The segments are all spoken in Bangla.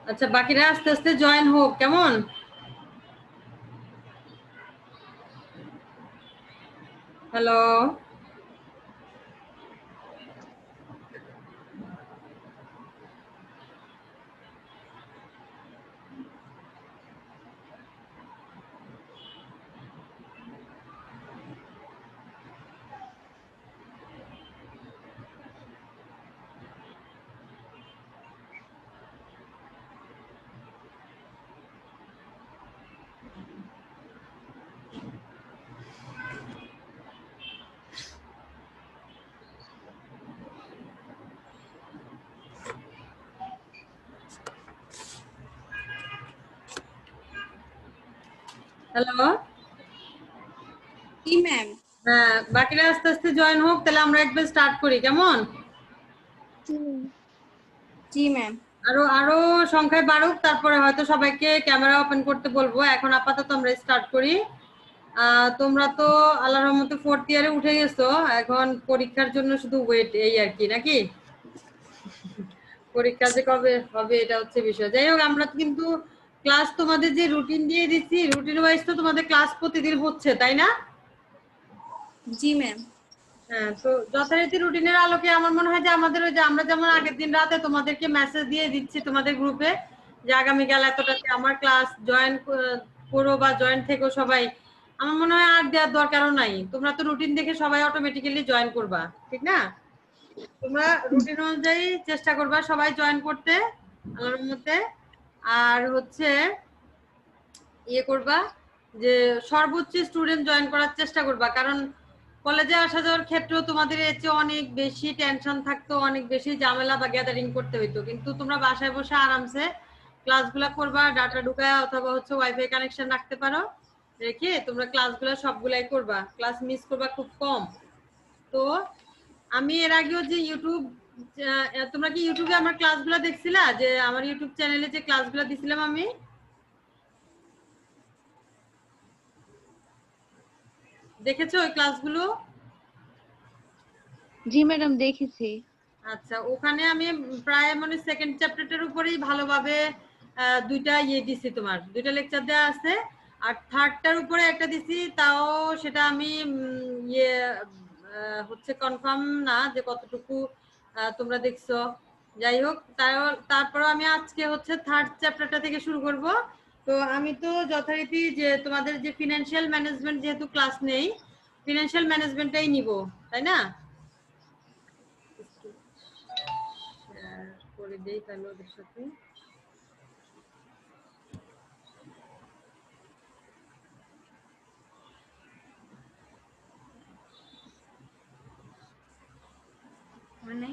আচ্ছা, বাকিরা আস্তে আস্তে জয়েন হোক, কেমন? হ্যালো। হ্যালো। জি ম্যাম। হ্যাঁ, বাকিরা আস্তে আস্তে জয়েন হোক, তাহলে আমরা একবার স্টার্ট করি, কেমন? জি ম্যাম। আরো আরো সংখ্যায় বাড়ুক, তারপরে হয়তো সবাইকে ক্যামেরা ওপেন করতে বলবো। এখন আপাতত আমরা স্টার্ট করি। তোমরা তো আল্লাহর রহমতে 4th ইয়ারে উঠে গেছো, এখন পরীক্ষার জন্য শুধু ওয়েট, এই আর কি, নাকি? পরীক্ষা যে কবে হবে এটা হচ্ছে বিষয়। যাই হোক, আমরা কিন্তু ক্লাস তোমাদের যে রুটিন দিয়ে দিচ্ছি, রুটিন ওয়াইজ তো তোমাদের ক্লাস প্রতিদিন হচ্ছে, তাই না? জি ম্যাম। হ্যাঁ, তো যথারীতি রুটিনের আলোকে আমার মনে হয় যে আমাদের ওই যে আমরা যেমন আগের দিন রাতে তোমাদেরকে মেসেজ দিয়ে দিচ্ছি তোমাদের গ্রুপে যে আগামীকাল এতটাতে আমার ক্লাস জয়েন করো বা জয়েন থেকো সবাই, আমার মনে হয় আর দেওয়ার দরকারও নাই। তোমরা তো রুটিন দেখে সবাই অটোমেটিক্যালি জয়েন করবা, ঠিক না? তোমরা রুটিন অনুযায়ী চেষ্টা করবা সবাই জয়েন করতে আল্লাহর রহমতে। আর হচ্ছে ইয়ে করবা যে সর্বোচ্চ স্টুডেন্ট জয়েন করার চেষ্টা করবা, কারণ কলেজে আসা যাওয়ার ক্ষেত্রেও তোমাদের এর চেয়ে অনেক বেশি টেনশন থাকতো, অনেক বেশি ঝামেলা বা গ্যাদারিং করতে হইতো, কিন্তু তোমরা বাসায় বসে আরামসে ক্লাসগুলো করবা, ডাটা ঢুকায় অথবা হচ্ছে ওয়াইফাই কানেকশন রাখতে পারো, রেখে তোমরা ক্লাসগুলো সবগুলাই করবা, ক্লাস মিস করবা খুব কম। তো আমি এর আগেও যে ইউটিউব, তোমরা কি ইউটিউবে আমার ক্লাসগুলো দেখছিলা? যে আমার ইউটিউব চ্যানেলে যে ক্লাসগুলো দিছিলাম আমি, দেখেছো ওই ক্লাসগুলো? জি ম্যাডাম, দেখেছি। আচ্ছা, ওখানে আমি প্রায় মানে সেকেন্ড চ্যাপ্টারটার উপরেই ভালোভাবে দুইটা ইয়ে দিছি, তোমার দুইটা লেকচার দেওয়া আছে। আর থার্ডটার উপরে একটা দিছি, তাও সেটা আমি ইয়ে হচ্ছে কনফার্ম না যে কতটুকু তোমরা দেখছো। যাই হোক, তারপরে আমি আজকে হচ্ছে থার্ড চ্যাপ্টারটা থেকে শুরু করব। তো আমি তো যথারীতি যে তোমাদের যে ফিনান্সিয়াল ম্যানেজমেন্ট যেহেতু ক্লাস নেই, ফিনান্সিয়াল ম্যানেজমেন্টটাই নিব, তাই না? শেয়ার করে দেই তাহলে ওদের সাথে। মানে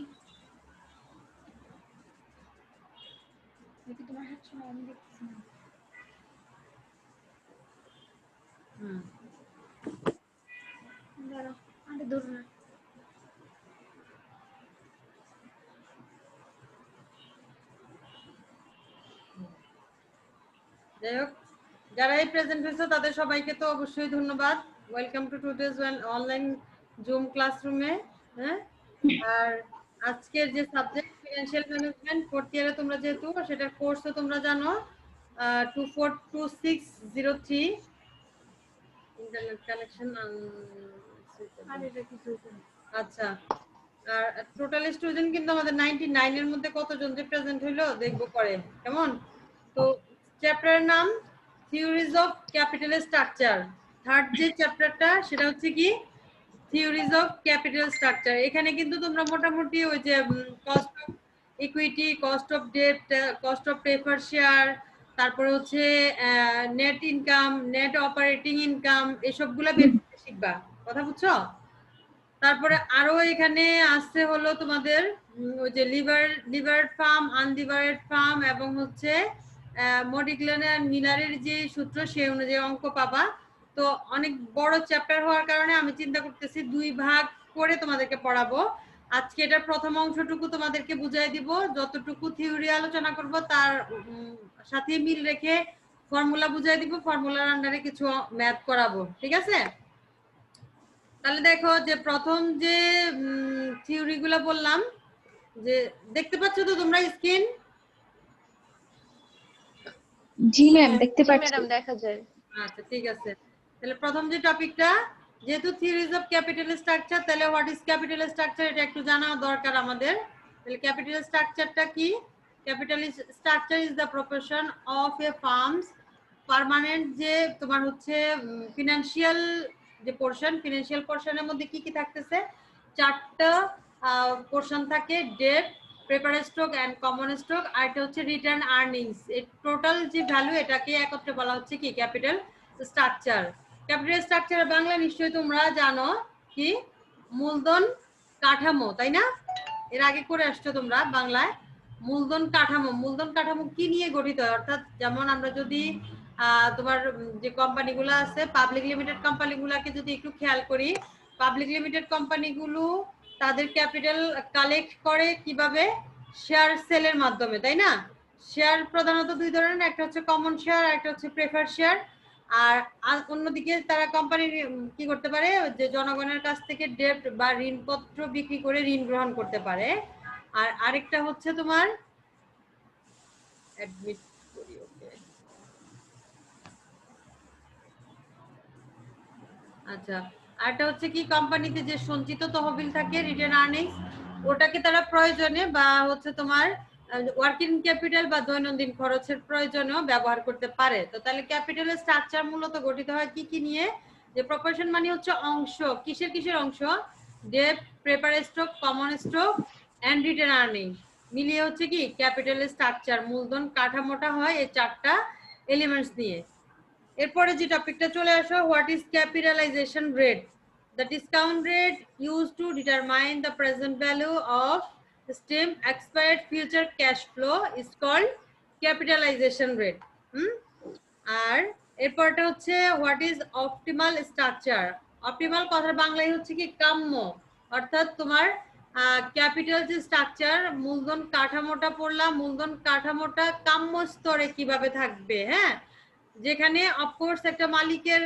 দেখি তোমার হাত শোনা, আমি দেখতেছি না। দাঁড়াও, আরে ধরো না। যাই হোক, যারা এই প্রেজেন্ট হয়েছে তাদের সবাইকে তো অবশ্যই ধন্যবাদ। Welcome to today's online zoom ক্লাসরুমে। হ্যাঁ, আর আজকের যে সাবজেক্ট ফিনান্সিয়াল ম্যানেজমেন্ট 4th ইয়ারে তোমরা যেহেতু, সেটার কোর্স তো তোমরা জানো 242603। ইন্টারনেট কানেকশন আচ্ছা। আর টোটাল স্টুডেন্ট কিন্তু আমাদের 99 এর মধ্যে কতজন যে প্রেজেন্ট হইলো দেখবো পরে, কেমন? তো চ্যাপ্টারের নাম theories of capital structure. Third যে চ্যাপ্টারটা সেটা হচ্ছে কি থিওরিজ অফ ক্যাপিটাল স্ট্রাকচার। এখানে কিন্তু তোমরা মোটামুটি ওই যে cost of equity, cost of debt, cost of prefer share, তারপরে হচ্ছে net income, net operating income, এসবগুলা বের করতে শিখবা, কথা বুঝছো? তারপরে আরো এখানে আসছে হলো তোমাদের ওই যে লিভার ফার্ম, আনলিভারেড ফার্ম, এবং হচ্ছে মডিক্লেনার মিলারের যে সূত্র সেই অনুযায়ী অঙ্ক পাবা। তো অনেক বড় চ্যাপ্টার হওয়ার কারণে আমি চিন্তা করতেছি 2 ভাগ করে তোমাদেরকে পড়াবো। আজকে এটার প্রথম অংশটুকু তোমাদেরকে বুঝাই দিব, যতটুকু থিওরি আলোচনা করব তার সাথে মিল রেখে ফর্মুলা বুঝাই দিব, ফর্মুলার আন্ডারে কিছু ম্যাথ করাবো, ঠিক আছে? তাহলে দেখো যে প্রথম যে থিওরি গুলো বললাম, যে দেখতে পাচ্ছ তো তোমরা স্ক্রিন? জি ম্যাম দেখতে জি পাচ্ছি। ম্যাডাম দেখা যায়। আচ্ছা ঠিক আছে, তাহলে প্রথম যে টপিকটা, যেহেতু থিওরিজ অফ ক্যাপিটাল স্ট্রাকচার, তাহলে হোয়াট ইজ ক্যাপিটাল স্ট্রাকচার এটা একটু জানা দরকার আমাদের। তাহলে ক্যাপিটাল স্ট্রাকচারটা কি? Capital structure is the proportion of a firm's permanent, যে তোমার হচ্ছে ফিনান্সিয়াল যে পোর্শন, ফিনান্সিয়াল পোর্শনের মধ্যে কি কি থাকতেছে, চারটা পোর্শন থাকে, debt, preference stock and common stock, আর এটা হচ্ছে রিটার্ন আর্নিংস। এই টোটাল যে ভ্যালু এটাকে একত্রে বলা হচ্ছে কি capital structure. Capital structure Bangla নিশ্চয়ই তোমরা জানো কি, মূলধন কাঠামো, তাই না? এর আগে করে আসছো তোমরা বাংলায়। মূলধন কাঠামো, মূলধন কাঠামো কি নিয়ে গঠিত হয়? অর্থাৎ যেমন আমরা যদি তোমার যে কোম্পানিগুলো আছে, পাবলিক লিমিটেড কোম্পানিগুলোকে যদি একটু খেয়াল করি, পাবলিক লিমিটেড কোম্পানিগুলো তাদের ক্যাপিটাল কালেক্ট করে কিভাবে? শেয়ার সেলের মাধ্যমে, তাই না? শেয়ার প্রধানত দুই ধরনের, একটা হচ্ছে কমন শেয়ার আর একটা হচ্ছে প্রেফার শেয়ার। আর অন্যদিকে তারা কোম্পানি কি করতে পারে, যে জনগণের কাছ থেকে ডেট বা ঋণপত্র বিক্রি করে ঋণ গ্রহণ করতে পারে। আর আরেকটা হচ্ছে তোমার অ্যাডমিট করি, ওকে, আচ্ছা, আরটা হচ্ছে কি, কোম্পানিতে যে সঞ্চিত তহবিল থাকে রিটেন আর্নিংস, ওটাকে তারা প্রয়োজনে বা হচ্ছে তোমার ওয়ার্কিং ক্যাপিটাল বা দৈনন্দিন খরচের প্রয়োজনেও ব্যবহার করতে পারে। তো তাহলে ক্যাপিটালের স্ট্রাকচার মূলত গঠিত হয় কি কি নিয়ে? যে প্রপোর্শন মানে হচ্ছে অংশ, কিসের কিসের অংশ? Debt, preference stock, common stock and retained earning মিলিয়ে হচ্ছে কি ক্যাপিটালের স্ট্রাকচার। মূলধন কাঠামোটা হয় এই চারটা এলিমেন্টস নিয়ে। এরপরে যে টপিকটা চলে আসো, what is capitalization rate? The discount rate use to determine the present value of stream expired future cash flow is called capitalization rate. আর এরপরটা হচ্ছে what is optimal structure? Optimal কথার বাংলায় হচ্ছে কি কাম্য, অর্থাৎ তোমার ক্যাপিটাল যে স্ট্রাকচার, মূলধন কাঠামোটা পড়লাম, মূলধন কাঠামোটা কাম্য স্তরে কিভাবে থাকবে, হ্যাঁ, যেখানে অফকোর্স একটা মালিকের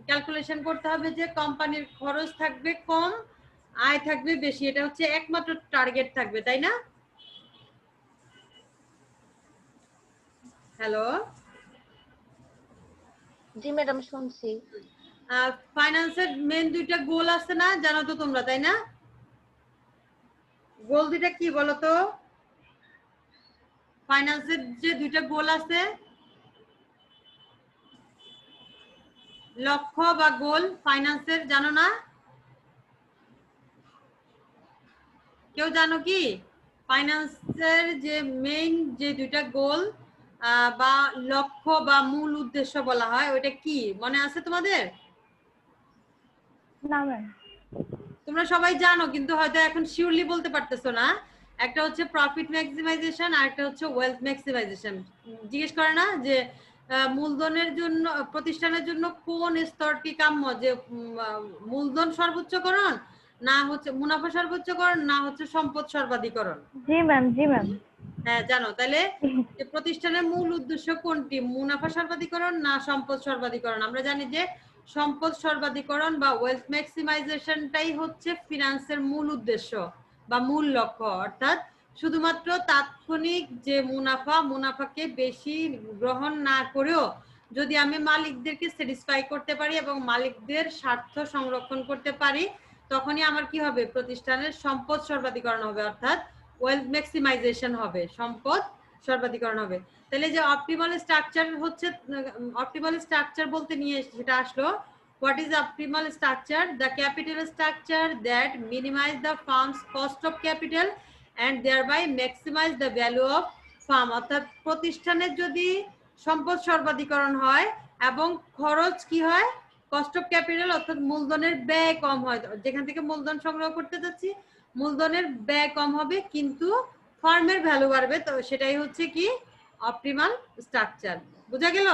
ক্যালকুলেশন করতে হবে যে কোম্পানির খরচ থাকবে কম, আয় থাকবে বেশি, এটা হচ্ছে একমাত্র টার্গেট থাকবে, তাই না? হ্যালো, জি ম্যাডাম শুনছি। ফাইন্যান্সের মেন দুইটা গোল আছে না, জানো তো তোমরা, তাই না? গোল দুইটা কি বলো তো? ফাইন্যান্সের যে দুইটা গোল আছে, লক্ষ্য বা গোল ফাইন্যান্সের, জানো না? কেউ জানো কি ফাইন্যান্সের যে মেইন যে দুইটা গোল বা লক্ষ্য বা মূল উদ্দেশ্য বলা হয়, ওইটা কি মনে আছে তোমাদের? না ম্যাম। তোমরা সবাই জানো কিন্তু হয়তো এখন শিওরলি বলতে পারতেছো না। একটা হচ্ছে প্রফিট ম্যাক্সিমাইজেশন আর একটা হচ্ছে ওয়েলথ ম্যাক্সিমাইজেশন। জিজ্ঞেস করে না যে মূলধনের জন্য, প্রতিষ্ঠানের জন্য কোন স্তরটি কাম্য, যে মূলধন সর্বোচ্চকরণ, না হচ্ছে মুনাফা সর্বোচ্চকরণ, না হচ্ছে সম্পদ সর্বাধিকরণ? জি ম্যাম, জি ম্যাম। হ্যাঁ জানো, তাহলে যে প্রতিষ্ঠানের মূল উদ্দেশ্য কোনটি, মুনাফা সর্বাধিকরণ না সম্পদ সর্বাধিকরণ? আমরা জানি যে সম্পদ সর্বাধিকরণ বা ওয়েলথ ম্যাক্সিমাইজেশনটাই হচ্ছে ফিনান্সের মূল উদ্দেশ্য বা মূল লক্ষ্য। অর্থাৎ শুধুমাত্র তাৎক্ষণিক যে মুনাফাকে বেশি গ্রহণ না করেও যদি আমি মালিকদেরকে স্যাটিসফাই করতে পারি এবং মালিকদের স্বার্থ সংরক্ষণ করতে পারি, তখনই আমার কি হবে, প্রতিষ্ঠানের সম্পদ সর্বাধিকরণ হবে, অর্থাৎ ওয়েলথ ম্যাক্সিমাইজেশন হবে, সম্পদ সর্বাধিকরণ হবে। তাহলে যে অপটিমাল স্ট্রাকচার হচ্ছে, অপটিমাল স্ট্রাকচার বলতে নিয়ে সেটা আসলো, what is optimal structure? The capital structure that minimize the firm's cost of capital and thereby maximize the value of firm। অর্থাৎ প্রতিষ্ঠানের যদি সম্পদ সর্বাধিকরণ হয় এবং খরচ কি হয়, কস্ট অফ ক্যাপিটাল অর্থাৎ মূলধনের ব্যয় কম হয়, যেখান থেকে মূলধন সংগ্রহ করতে যাচ্ছি মূলধনের ব্যয় কম হবে কিন্তু ফার্মের ভ্যালু বাড়বে, তো সেটাই হচ্ছে কি অপটিমাল স্ট্রাকচার। বোঝা গেল?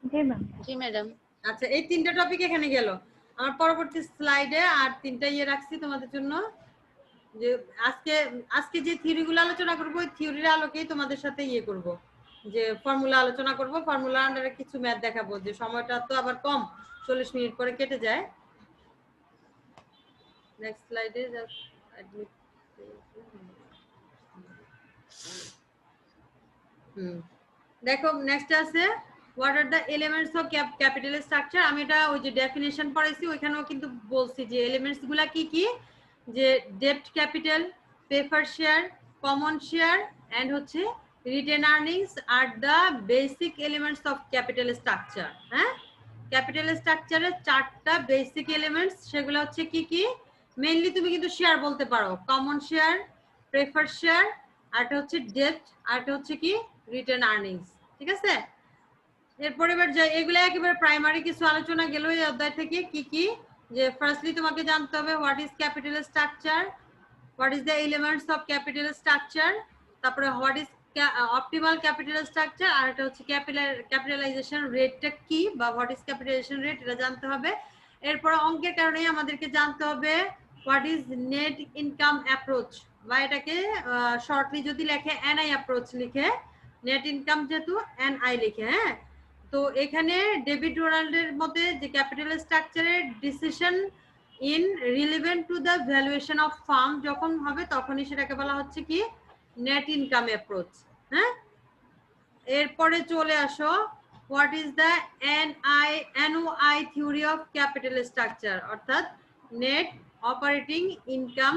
জি ম্যাম। জি ম্যাডাম। আচ্ছা, এই তিনটা টপিক এখানে গেল। আমার পরবর্তী স্লাইডে আর তিনটা রাখছি তোমাদের জন্য, যে আজকে আজকে যে থিওরিগুলো আলোচনা করব ওই থিওরির আলোকেই তোমাদের সাথে করব, যে ফর্মুলা আলোচনা করব, ফর্মুলা আন্ডারে কিছু ম্যাথ দেখাবো, যে সময়টা তো আবার কম, 40 মিনিট করে কেটে যায়। নেক্সট স্লাইডে অ্যাডমিট। দেখো নেক্সট আছে what are the elements of capital structure. আমি এটা ওই যে ডেফিনেশন পড়াইছি ওইখানেও কিন্তু বলছি যে এলিমেন্টস গুলা কি কি, যে ডেপ্ট capital, prefer share, common share and হচ্ছে রিটেন আর্নিংস আর the basic elements of capital structure. হ্যাঁ, ক্যাপিটাল স্ট্রাকচারের 4টা বেসিক এলিমেন্টস, সেগুলো হচ্ছে কি কি, মেইনলি তুমি কিন্তু শেয়ার বলতে পারো, কমন শেয়ার, প্রেফার শেয়ার, আরটা হচ্ছে ডেপ্ট, আরটা হচ্ছে কি রিটেন আর্নিংস। ঠিক আছে, এরপরে এবার এগুলো একেবারে প্রাইমারি কিছু আলোচনা গেল এই অধ্যায় থেকে। কি কি, যে ফার্স্টলি তোমাকে জানতে হবে what is capital structure, what is the elements of capital structure, তারপরে what is optimal capital structure, আর এটা হচ্ছে ক্যাপিটালাইজেশন রেটটা কি বা হোয়াট ইজ ক্যাপিটালাইজেশন রেট, এটা জানতে হবে। এরপর অঙ্কের কারণে আমাদেরকে জানতে হবে what is net income approach, বা এটাকে শর্টলি যদি লেখে এনআই অ্যাপ্রোচ লিখে, নেট ইনকাম যেহেতু এনআই লিখে। হ্যাঁ, তো এখানে ডেভিড ডোনাল্ডের মতে যে ক্যাপিটাল স্ট্রাকচারের decision in relevant to the valuation of farm যখন হবে তখনই সেটাকে বলা হচ্ছে কি নেট ইনকাম অ্যাপ্রোচ। হ্যাঁ, এরপরে চলে আসো what is the NOI theory of capital structure, অর্থাৎ net operating income.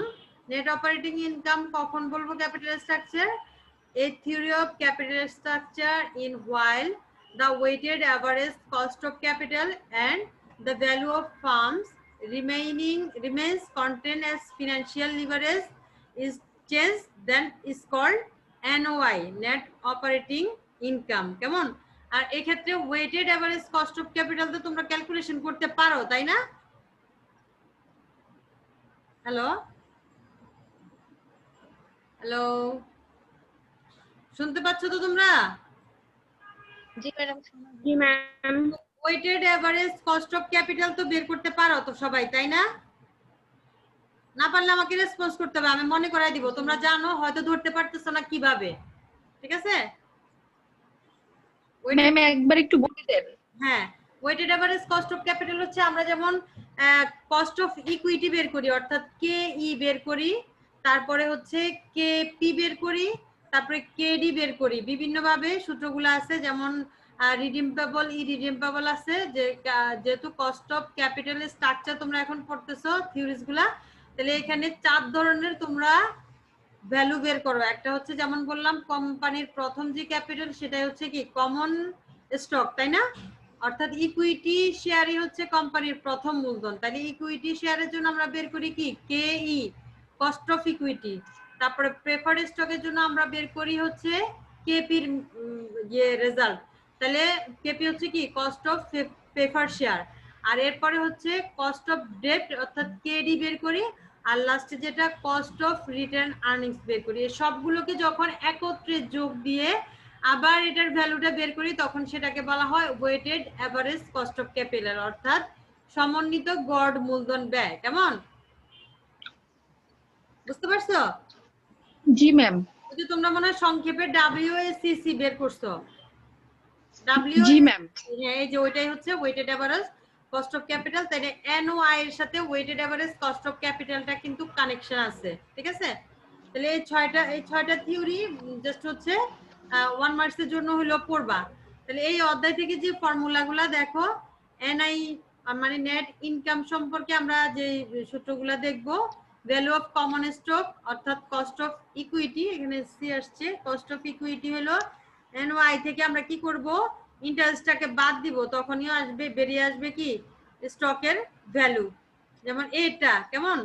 Net operating income কখন বলবো capital structure? A theory of capital structure in while the weighted average cost of capital and the value of firms remains content as financial leverage is changed, then is called NOI, net operating income। কেমন? আর এই ক্ষেত্রে weighted average cost of capital তো তোমরা ক্যালকুলেশন করতে পারো, তাই না? হ্যালো হ্যালো, শুনতে পাচ্ছ তো তোমরা? জি ম্যাডাম। জি ma'am. Weighted average cost of capital তো বের করতে পারো তো সবাই, তাই না? না পারলে আমাকে রেসপন্স করতে হবে, আমি মনে করাই দিব। তোমরা জানো, হয়তো ধরতে পারতেছ না কিভাবে। ঠিক আছে, ম্যাম একবার একটু বলে দেন। হ্যাঁ, weighted average cost of capital হচ্ছে আমরা যেমন কস্ট অফ ইকুইটি বের করি, অর্থাৎ কে ই বের করি, তারপরে হচ্ছে কে পি বের করি, তারপরে কে ডি বের করি। বিভিন্ন ভাবে সূত্রগুলো আছে, যেমন রিডিমপেবল, ইরিডিমপেবল আছে। যে যেহেতু কস্ট অফ ক্যাপিটাল স্ট্রাকচার তোমরা এখন পড়তেছো থিওরিজ গুলা, তাহলে এখানে 4 ধরনের তোমরা ভ্যালু বের করো। একটা হচ্ছে যেমন বললাম কোম্পানির প্রথম যে ক্যাপিটাল সেটাই হচ্ছে কি কমন স্টক, তাই না? অর্থাৎ ইকুইটি শেয়ারই হচ্ছে কোম্পানির প্রথম মূলধন। তাহলে ইকুইটি শেয়ারের জন্য আমরা বের করি কি কে ই, কস্ট অফ ইকুইটি। তারপরে প্রেফার্ড স্টকের জন্য আমরা বের করি হচ্ছে কেপির যে রেজাল্ট। তাহলে কেপি হচ্ছে কি কস্ট অফ প্রেফার্ড শেয়ার। আর এরপরে হচ্ছে কস্ট অফ ডেট অর্থাৎ কেডি বের করি। আর লাস্টে যেটা কস্ট অফ রিটার্ন আর্নিংস বের করি। এই সবগুলোকে যখন একত্রে যোগ দিয়ে আবার এটার ভ্যালুটা বের করি তখন সেটাকে বলা হয় weighted average cost of capital, অর্থাৎ সমন্বিত গড় মূলধন ব্যয়। কেমন, বুঝতে পারছো? জি ম্যাম। যদি তোমরা মনে হয় সংক্ষেপে WACC বের করছো, জি ম্যাম। হ্যাঁ, এই যে ওইটাই হচ্ছে weighted average cost of capital. তাহলে এনওআই এর সাথে ওয়েটেড এভারেজ কস্ট অফ ক্যাপিটালটা কিন্তু কানেকশন আছে। ঠিক আছে, তাহলে এই ছয়টা থিওরি জাস্ট হচ্ছে 1 মার্কসের জন্য হলো পড়বা। তাহলে এই অধ্যায় থেকে যে ফর্মুলাগুলা দেখো, এনআই মানে নেট ইনকাম সম্পর্কে আমরা যে সূত্রগুলা দেখব, ভ্যালু অফ কমন স্টক অর্থাৎ কস্ট অফ ইকুইটি, এখানে সি আসছে, কস্ট অফ ইকুইটি হলো এনওআই থেকে আমরা কি করব ইন্টারেস্টটাকে বাদ দিব, তখনই আসবে বেরিয়ে আসবে কি স্টকের ভ্যালু। যেমন এটা কেমন,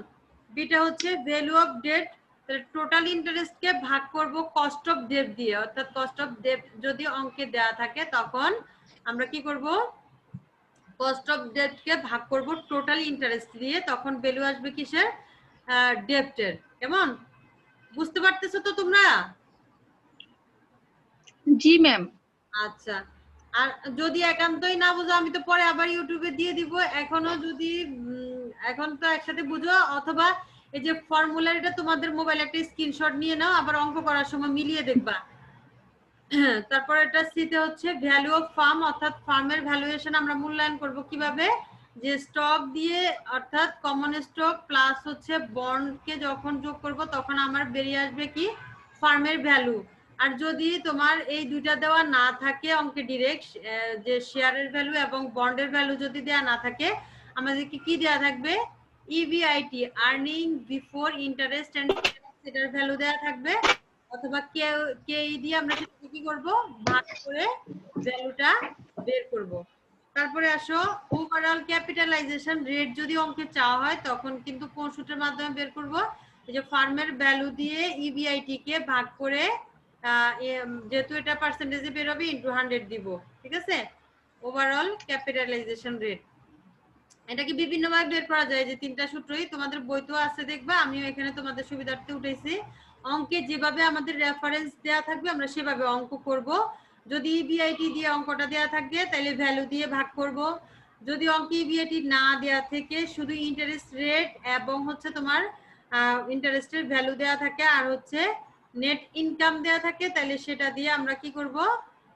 বিটা হচ্ছে ভ্যালু অফ ডেট, তাহলে টোটাল ইন্টারেস্টকে ভাগ করব কস্ট অফ ডেট দিয়ে, অর্থাৎ কস্ট অফ ডেট যদি অঙ্কে দেওয়া থাকে তখন আমরা কি করব কস্ট অফ ডেটকে ভাগ করব টোটাল ইন্টারেস্ট দিয়ে, তখন ভ্যালু আসবে কিসের ডেটের। কেমন, বুঝতে পারতেছো তো তোমরা? জি ম্যাম। আচ্ছা, আর যদি একান্তই না বুঝো আমি তো পরে আবার ইউটিউবে দিয়ে দিব। এখনো যদি এখন তো একসাথে বুঝো, অথবা এই যে ফর্মুলা এটা তোমাদের মোবাইলে একটা স্ক্রিনশট নিয়ে নাও, আবার অঙ্ক করার সময় মিলিয়ে দেখবা। তারপর এটা সিতে হচ্ছে ভ্যালু অফ ফার্ম, অর্থাৎ ফার্মের ভ্যালুয়েশন আমরা মূল্যায়ন করব কিভাবে, যে স্টক দিয়ে অর্থাৎ কমন স্টক প্লাস হচ্ছে বন্ডকে যখন যোগ করব তখন আমার বেরিয়ে আসবে কি ফার্মের ভ্যালু। আর যদি তোমার এই দুইটা দেওয়া না থাকে অঙ্কে ডিরেক্ট, যে শেয়ারের ভ্যালু এবং বন্ডের ভ্যালু যদি দেওয়া না থাকে, আমাদেরকে কি দেওয়া থাকবে? EBIT, earning before interest and সেটার ভ্যালু দেওয়া থাকবে, অথবা কে দিয়ে আমরা সেটাকে কি করব? ভাগ করে ভ্যালুটা বের করব। তারপরে আসো, ওভারঅল ক্যাপিটালাইজেশন রেট যদি অঙ্কে চাওয়া হয় তখন কিন্তু কোন সূত্রের মাধ্যমে বের করব? এই যে ফার্মের ভ্যালু দিয়ে ইবিআইটি কে ভাগ করে, যেহেতু এটা পার্সেন্টেজে বের হবে, ইনটু 100 দিব। ঠিক আছে? ওভারঅল ক্যাপিটালাইজেশন রেট, এটাকে বিভিন্ন ভাবে বের করা যায়। যে তিনটা সূত্রই তোমাদের বইতেও আছে, দেখবা, আমিও এখানে তোমাদের সুবিধার্থে উঠেছি। অঙ্কে যেভাবে আমাদের রেফারেন্স দেয়া থাকবে আমরা সেভাবে অঙ্ক করব। যদি ইবিআইটি দিয়ে অঙ্কটা দেয়া থাকে তাহলে ভ্যালু দিয়ে ভাগ করব। যদি অঙ্কে ইবিআইটি না দেয়া থেকে শুধু ইন্টারেস্ট রেট এবং হচ্ছে তোমার ইন্টারেস্টের ভ্যালু দেয়া থাকে আর হচ্ছে নেট ইনকাম দেয়া থাকে, তাহলে সেটা দিয়ে আমরা কি করব?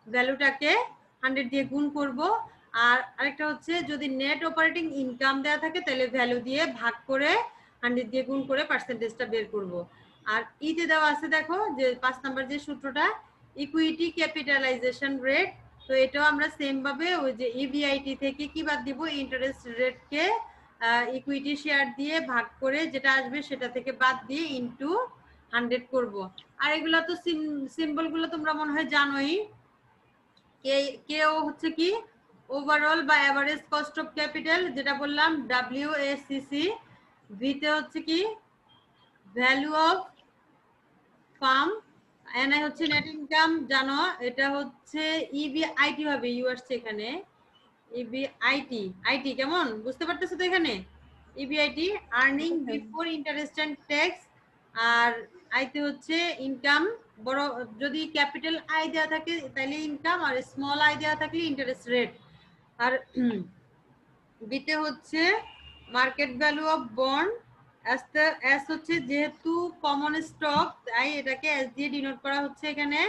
ভ্যালুটাকে 100 দিয়ে গুণ করব। আর আরেকটা হচ্ছে, যদি নেট অপারেটিং ইনকাম দেয়া থাকে তাহলে ভ্যালু দিয়ে ভাগ করে 100 দিয়ে গুণ করে পার্সেন্টেজটা বের করব। আর ইতে দেওয়া আছে, দেখো, যে 5 নাম্বার যে সূত্রটা, ইকুইটি ক্যাপিটালাইজেশন রেট। তো এটাও আমরা সেম ভাবে ওই যে ইবিআইটি থেকে কি বাদ দিব? ইন্টারেস্ট রেটকে ইকুইটি শেয়ার দিয়ে ভাগ করে যেটা আসবে সেটা থেকে বাদ দিয়ে ইনটু 100 করব। আর এগুলা তো সিম্বল গুলো তোমরা মনে হয় জানোই। কেও হচ্ছে কি? ওভারঅল বা এভারেজ কস্ট অফ ক্যাপিটাল, যেটা বললাম WACC। ভিতে হচ্ছে কি? Value of farm. এনআই হচ্ছে নেট ইনকাম, জানো। এটা হচ্ছে ইবিআইটি হবে, ইউ আসছে এখানে, ইবিআইটি কেমন বুঝতে পারতেছো তো? এখানে EBIT, earning before interest and tax. আর আইতে হচ্ছে ইনকাম, বড় যদি ক্যাপিটাল আই দেওয়া থাকে তাহলে ইনকাম, আর স্মল আই দেওয়া থাকলে ইন্টারেস্ট রেট। আর বিতে হচ্ছে market value of bond. S হচ্ছে যেহেতু কমন স্টক তাই এটাকে এস দিয়ে ডিনোট করা হচ্ছে এখানে।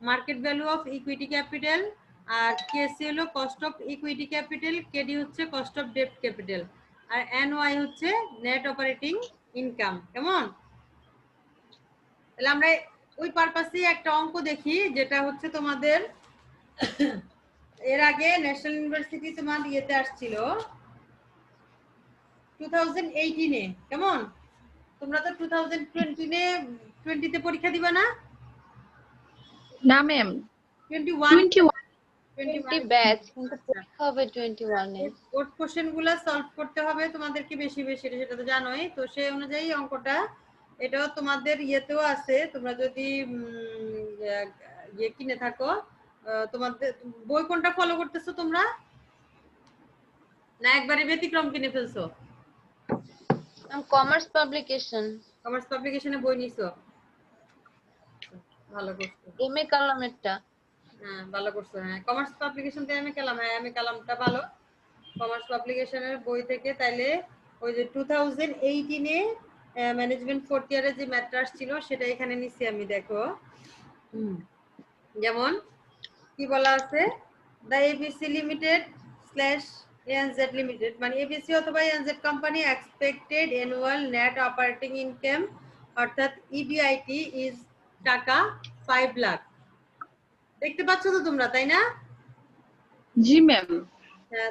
Market value of equity capital. আর কেসি হলো cost of equity capital, KD হচ্ছে কস্ট অফ ডেট ক্যাপিটাল, আর এনওয়াই হচ্ছে নেট অপারেটিং ইনকাম। কেমন? তাহলে আমরা ওই পারপাসে একটা অঙ্ক দেখি, যেটা হচ্ছে তোমাদের এর আগে ন্যাশনাল ইউনিভার্সিটি তোমার ইয়েতে আসছিল 2018-এ। কেমন? তোমরা তো 2020-তে পরীক্ষা দিবা না? না ম্যাম, 21 20 ব্যাচ, কিন্তু পরীক্ষা হবে 21 এ। কোড কোশ্চেন গুলা সলভ করতে হবে তোমাদেরকে বেশি বেশি, সেটা তো জানোই। তো সেই অনুযায়ী অঙ্কটা, এটাও তোমাদের ইয়েতেও আছে। তোমরা যদি ইয়ে কিনে থাকো, তোমাদের বই কোনটা ফলো করতেছো তোমরা, না একবারে ব্যতিক্রম কিনে ফেলছো? কমার্স পাবলিকেশন, কমার্স পাবলিকেশনে বই নিছো? ভালো করছো। এমএ কালামেরটা। হ্যাঁ ভালো করছো। হ্যাঁ, কমার্স পাবলিকেশন থেকে আমি কালাম, হ্যাঁ আমি কালামটা ভালো। কমার্স পাবলিকেশনের বই থেকে তাইলে ওই যে 2018-এ ম্যানেজমেন্ট ফোর্থ ইয়ারের যে ম্যাথটা ছিল সেটা এখানে নিছি আমি। দেখো, যেমন কি বলা আছে, the ABC limited slash ANZ limited, মানে এবিসি অথবা ANZ company expected annual net operating income, অর্থাৎ ইবিআইটি ইজ টাকা 5 লাখ। দেখতে পাচ্ছ তো তোমরা, তাই না? জি ma'am.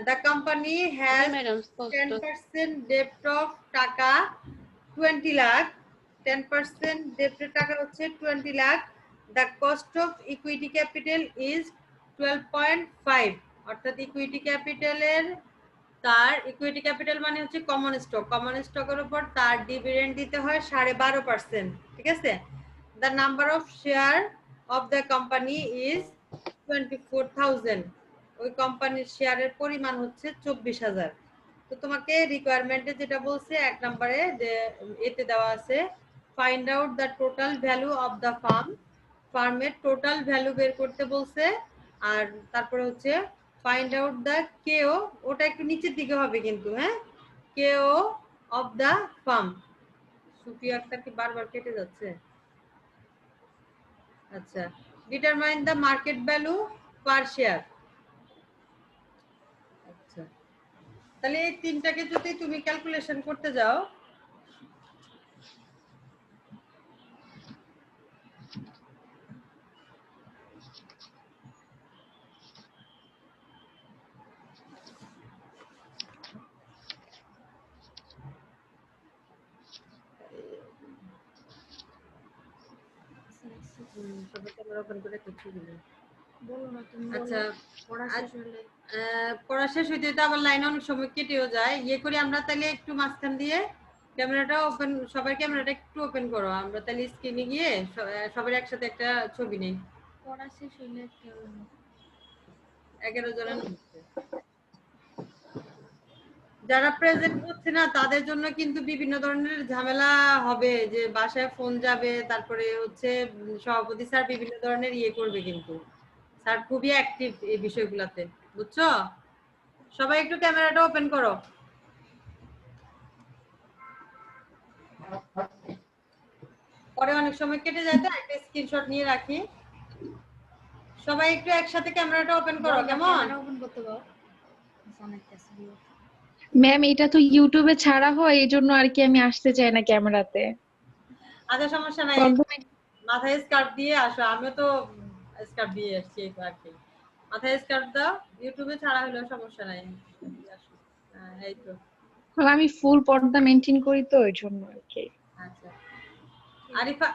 The company has madam 10% debt of টাকা 20 লাখ। 10% debt এর টাকা হচ্ছে 20 lakh. The cost of equity capital is 12.5, অর্থাৎ ইকুইটি ক্যাপিটালের, তার ইকুইটি ক্যাপিটাল মানে হচ্ছে কমন স্টক, কমন স্টকের উপর তার ডিভিডেন্ড দিতে হয় 12.5%। ঠিক আছে? The number of share of the company is 24,000, ওই কোম্পানির শেয়ারের পরিমাণ হচ্ছে 24,000। তো তোমাকে রিকোয়ারমেন্টে যেটা বলছে 1 নম্বরে, যে এতে দেওয়া আছে find out the total value of the farm, ফার্মের টোটাল ভ্যালু বের করতে বলছে। আর তারপরে হচ্ছে ফাইন্ড আউট দ্য কেও, ওটা একটু নিচের দিকে হবে কিন্তু, হ্যাঁ, K O of the firm. Sufia Akter কি বারবার কেটে যাচ্ছে? আচ্ছা, determine the market value per share. আচ্ছা, তাহলে এই তিনটাকে যদি তুমি ক্যালকুলেশন করতে যাও, ওপেন করে কিছু দিলে বলো না তুমি আচ্ছা পড়া শেষ হলে পড়া শেষ হইতে হইতে আবার লাইন অনেক সময় কেটেও যায় ইয়ে করি আমরা তাহলে একটু মাঝখান দিয়ে ক্যামেরাটা ওপেন সবাই ক্যামেরাটা একটু ওপেন করো আমরা তাহলে স্ক্রিনে গিয়ে সবার একসাথে একটা ছবি নেই পড়া শেষ হলে কেউ 11 জনের মধ্যে যারা প্রেজেন্ট হচ্ছে না তাদের জন্য কিন্তু বিভিন্ন ধরনের ঝামেলা হবে যে বাসায় ফোন যাবে তারপরে হচ্ছে সভাপতি স্যার বিভিন্ন ধরনের ইয়ে করবে কিন্তু স্যার খুবই অ্যাক্টিভ এই বিষয়গুলোতে বুঝছো সবাই একটু ক্যামেরাটা ওপেন করো পরে অনেক সময় কেটে যায় তো একটা স্ক্রিনশট নিয়ে রাখি সবাই একটু একসাথে ক্যামেরাটা ওপেন করো কেমন ওপেন করতে পারো অনেকটা সিরিয়াস ম্যাম এটা তো ইউটিউবে ছাড়া হয় এইজন্য আর কি আমি আসতে চাই না ক্যামেরাতে। আচ্ছা সমস্যা নাই মাথায় স্কার্ফ দিয়ে আসো আমিও তো স্কার্ফ দিয়ে এসেছি আর কি মাথায় স্কার্ফ দাও ইউটিউবে ছাড়া হলেও সমস্যা নাই আসো এই তো আমি ফুল পর্দা মেইনটেইন করি তো এইজন্য আর কি। আচ্ছা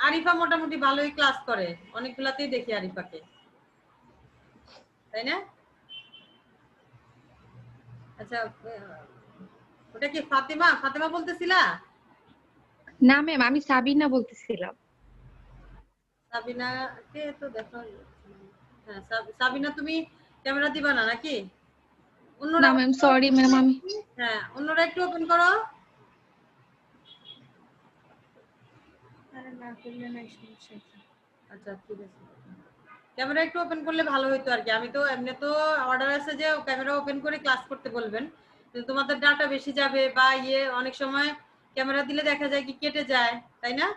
আরিফা মোটামুটি ভালোই ক্লাস করে অনেকগুলাতেই দেখি আরিফাকে তাই না আচ্ছা ওটা কি ফাতেমা বলতেছিলা না ম্যাম আমি সাবিনা বলতেছিলাম। সাবিনা কে তো দেখো হ্যাঁ সাবিনা তুমি ক্যামেরা দিবা না নাকি না ম্যাম সরি ম্যাম আমি হ্যাঁ অন্যরা একটু ওপেন করো আরে না করলে না সমস্যা আচ্ছা ঠিক আছে ক্যামেরা একটু ওপেন করলে ভালো হতো আর কি আমি তো এমনি তো অর্ডার আছে যে ক্যামেরা ওপেন করে ক্লাস করতে বলবেন কিন্তু তোমাদের ডাটা বেশি যাবে বা ইয়ে অনেক সময় ক্যামেরা দিলে দেখা যায় কি কেটে যায় তাই না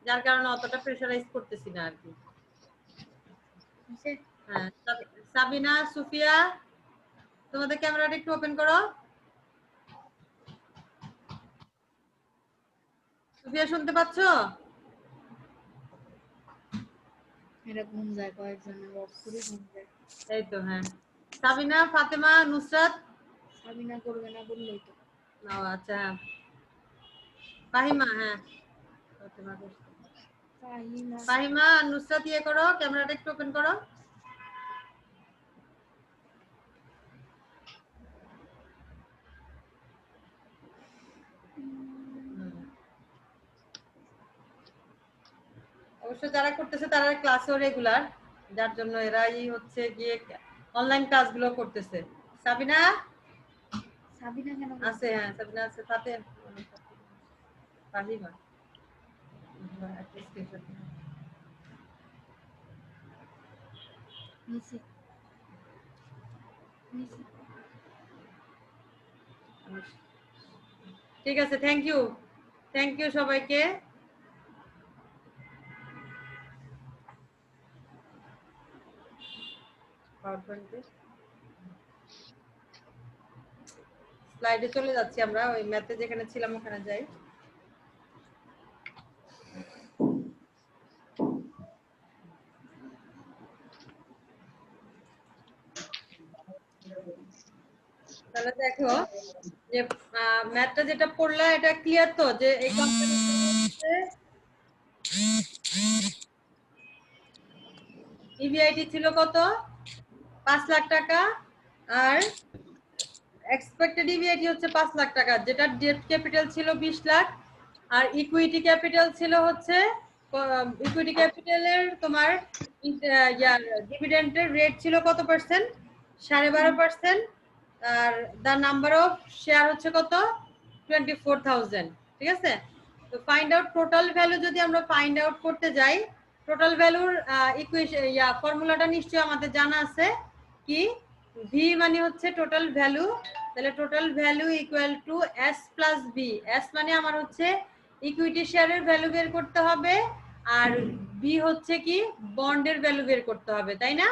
যার কারণে অতটা প্রেসারাইজ করতেছি না আর কি হ্যাঁ সাবিনা সুফিয়া তোমাদের ক্যামেরাটা একটু ওপেন করো সুফিয়া শুনতে পাচ্ছো এটা ঘুম যায় কয়েকজনের অফ করে ঘুম যায় এই তো হ্যাঁ সাবিনা ফাতেমা নুসরাত সাবিনা করবে না বললেই তো ও আচ্ছা ফাহিমা হ্যাঁ ফাতেমা করছে ফাহিমা আর নুসরাত ইয়ে করো ক্যামেরাটা একটু ওপেন করো অবশ্য যারা করতেছে তারা ক্লাসও রেগুলার যার জন্য এরাই হচ্ছে গিয়ে অনলাইন ক্লাসগুলো করতেছে সাবিনা কেন আছে হ্যাঁ সাবিনা আছে সাথে ফাহিমা নিচে ঠিক আছে থ্যাংক ইউ সবাইকে স্লাইডে চলে যাচ্ছি আমরা ওই ম্যাথে যেখানে ছিলাম ওখানে যাই তাহলে দেখো যে ম্যাথটা যেটা পড়লা এটা ক্লিয়ার তো যে এই কোম্পানিতে ইভিআইটি ছিল কত 5 লাখ টাকা আর এক্সপেক্টেড ইভিআইটি হচ্ছে 5 লাখ টাকা যেটা ডেট ক্যাপিটাল ছিল 20 লাখ আর ইকুইটি ক্যাপিটাল ছিল হচ্ছে ইকুইটি ক্যাপিটালের তোমার ডিভিডেন্ডের রেট ছিল কত পার্সেন্ট 12.5% আর দা নাম্বার অফ শেয়ার হচ্ছে কত 24,000 ঠিক আছে তো ফাইন্ড আউট টোটাল ভ্যালু যদি আমরা ফাইন্ড আউট করতে যাই টোটাল ভ্যালুর ইকুয়েশন ফর্মুলাটা নিশ্চয়ই আমাদের জানা আছে কি ভি মানে হচ্ছে টোটাল ভ্যালু তাহলে total value equal to S plus B S মানে আমার হচ্ছে ইকুইটি শেয়ারের ভ্যালু বের করতে হবে আর বি হচ্ছে কি বন্ডের ভ্যালু বের করতে হবে তাই না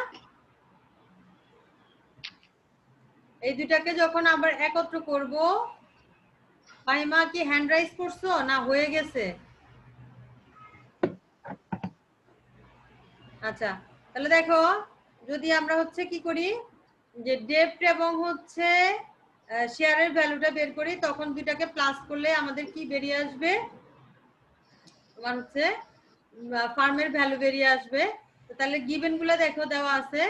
এই দুটাকে যখন আবার একত্র করব ফাহিমা কি হ্যান্ড রাইজ করছো না হয়ে গেছে আচ্ছা তাহলে দেখো যদি আমরা হচ্ছে কি করি যে ডেপ্ট এবং হচ্ছে শেয়ারের ভ্যালুটা বের করি তখন দুটাকে প্লাস করলে আমাদের কি বেরিয়ে আসবে তোমার হচ্ছে ফার্মের ভ্যালু বেরিয়ে আসবে তো তাহলে গিভেন গুলো দেখো দেওয়া আছে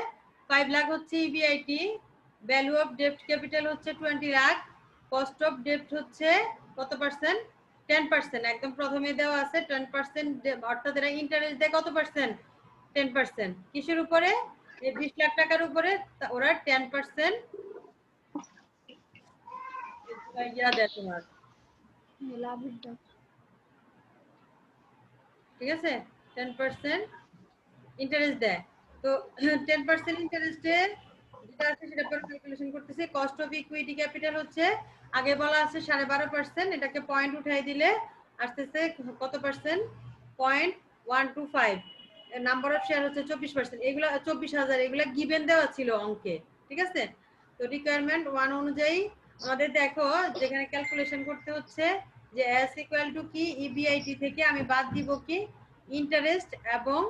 5 লাখ হচ্ছে ইবিআইটি, ভ্যালু অফ ডেপ্ট ক্যাপিটাল হচ্ছে 20 লাখ, কস্ট অফ ডেপ্ট হচ্ছে কত পার্সেন্ট? 10%। একদম প্রথমে দেওয়া আছে 10%, অর্থাৎ এরা ইন্টারেস্ট দেয় কত পার্সেন্ট? 10%। কিসের উপরে? এই 20 লাখ টাকার উপরে ওরা 10% ইয়া দেয় তোমার, লাভের ঠিক আছে? 10% ইন্টারেস্ট দেয়। তো 10% ইন্টারেস্টে যেটা আছে সেটা পরে ক্যালকুলেশন করতেছি। কস্ট অফ ইকুইটি ক্যাপিটাল হচ্ছে আগে বলা আছে 12.5%, এটাকে পয়েন্ট উঠাই দিলে আসতেছে কত পার্সেন্ট? 0.125। নাম্বার অফ শেয়ার হচ্ছে 24%। এগুলা 24,000 এগুলা গিভেন দেওয়া ছিল অঙ্কে, ঠিক আছে? তো রিকোয়ারমেন্ট 1 অনুযায়ী আমাদের দেখো যেখানে ক্যালকুলেশন করতে হচ্ছে যে এস ইকুয়াল টু কি, ইবিআইটি থেকে আমি বাদ দিব কি ইন্টারেস্ট, এবং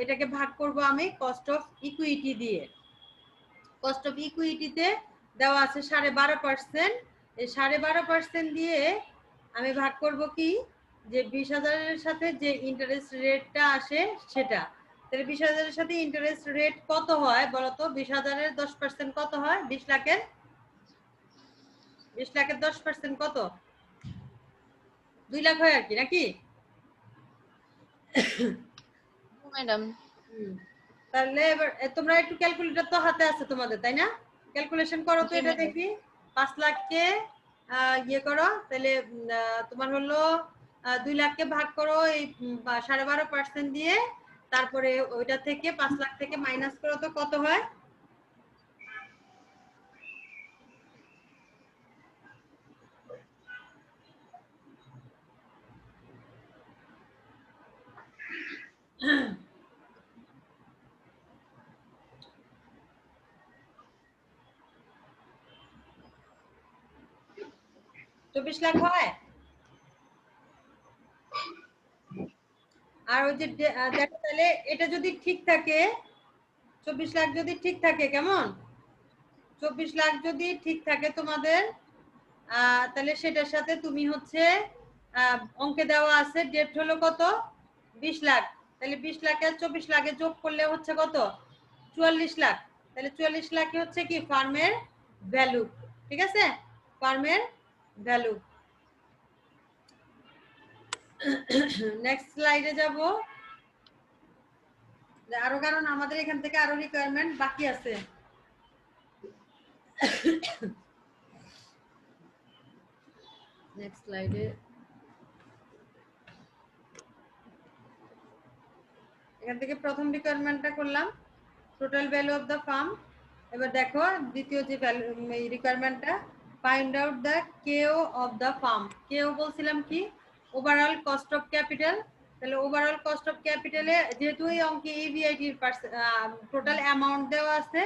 এটাকে ভাগ করব আমি কস্ট অফ ইকুইটি দিয়ে। কস্ট অফ ইকুইটিতে দেওয়া আছে 12.5%, এই 12.5% দিয়ে আমি ভাগ করব কি যে 20,000 এর সাথে যে ইন্টারেস্ট রেটটা আসে সেটা। তাহলে 20,000 এর সাথে ইন্টারেস্ট রেট কত হয় বলতো? 20,000 এর 10% কত হয়? 20 লাখের 10% কত? 2 লাখ হয় আর কি, নাকি? ম্যাডাম। তাহলে এবার তোমরা একটু ক্যালকুলেটর তো হাতে আছে তোমাদের, তাই না? ক্যালকুলেশন করো তো, জি, এটা ম্যাডাম। দেখি 5 লাখকে ইয়ে করো, তাহলে তোমার হলো 2 লাখকে ভাগ করো এই 12.5% দিয়ে, তারপরে ওইটা থেকে 5 লাখ থেকে মাইনাস করো তো কত হয়? চব্বিশ লাখ হয়। আর ওই যে দেখো তাহলে এটা যদি ঠিক থাকে, 24 লাখ যদি ঠিক থাকে, কেমন? 24 লাখ যদি ঠিক থাকে তোমাদের, তাহলে সেটার সাথে তুমি হচ্ছে অঙ্কে দেওয়া আছে ডেট হলো কত? 20 লাখ। তাহলে 20 লাখে 24 লাখে যোগ করলে হচ্ছে কত? 44 লাখ। তাহলে 44 লাখই হচ্ছে কি ফার্মের ভ্যালু, ঠিক আছে? ফার্মের ভ্যালু। নেক্সট স্লাইডে যাব আরো, কারণ আমাদের এখান থেকে আরো রিকোয়ারমেন্ট বাকি আছে। নেক্সট স্লাইডে এখান থেকে প্রথম রিকোয়ারমেন্টটা করলাম, total value of the farm. এবার দেখো দ্বিতীয় যে রিকোয়ারমেন্টটা, ফাইন্ড আউট দ্য কেও অফ দ্য ফার্ম। কেও বলছিলাম কি ওভারঅল কস্ট অফ ক্যাপিটাল। তাহলে ওভারঅল কস্ট অফ ক্যাপিটালে যেহেতু এই অঙ্কে ইবিআইটির টোটাল অ্যামাউন্ট দেওয়া আছে,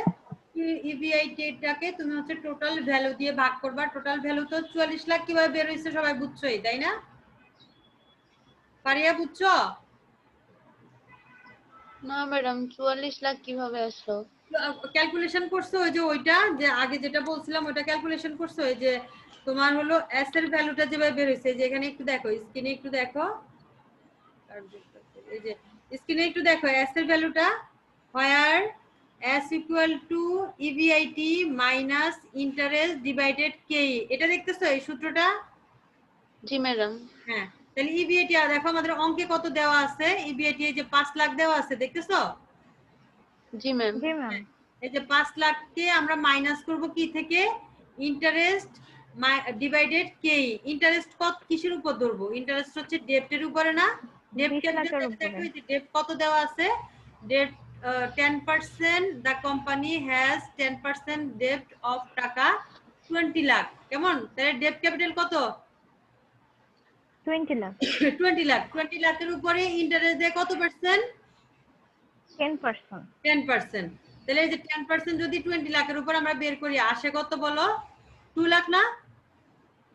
ইবিআইটিটাকে তুমি হচ্ছে টোটাল ভ্যালু দিয়ে ভাগ করবা। টোটাল ভ্যালু তো 44 লাখ কিভাবে বের হইছে সবাই বুঝছোই, তাই না? পারিয়া বুঝছো? না ম্যাডাম, 44 লাখ কিভাবে আসলো? ক্যালকুলেশন করছো ওই যে ওইটা যে আগে যেটা বলছিলাম ওইটা ক্যালকুলেশন করছো, এই যে তোমার হলো এস এর ভ্যালুটা যেভাবে বের হইছে, যে এখানে একটু দেখো স্ক্রিনে একটু দেখো, এই যে স্ক্রিনে একটু দেখো এস এর ভ্যালুটা, where S equal to EBIT minus interest divided K. এটা দেখতেছো এই সূত্রটা? জি ম্যাডাম। হ্যাঁ, তাহলে ইবিআইটি দেখো আমাদের অঙ্কে কত দেওয়া আছে, ইবিআইটি এই যে 5 লাখ দেওয়া আছে, দেখতেছো? জি ম্যাম। জি ম্যাম। এই যে 5 লাখকে আমরা মাইনাস করব কি থেকে? ইন্টারেস্ট ডিভাইডেড কে। ইন্টারেস্ট কত কিসের উপর ধরবো? ইন্টারেস্ট হচ্ছে ডেপ্টের উপরে না? ডেপ্ট ক্যাপিটাল দেখো এই যে ডেপ্ট কত দেওয়া আছে, ডেপ্ট 10%, দ্য কোম্পানি হ্যাজ 10% ডেপ্ট অফ টাকা 20 লাখ। কেমন? তাহলে ডেপ্ট ক্যাপিটাল কত? 20 লাখ 20 লাখ। 20 লাখের উপরে ইন্টারেস্ট দেয় কত পার্সেন্ট? 10%। 10%। তাহলে এই যে 10% যদি 20 লাখের উপর আমরা বের করি আসে কত বলো? 2 লাখ না?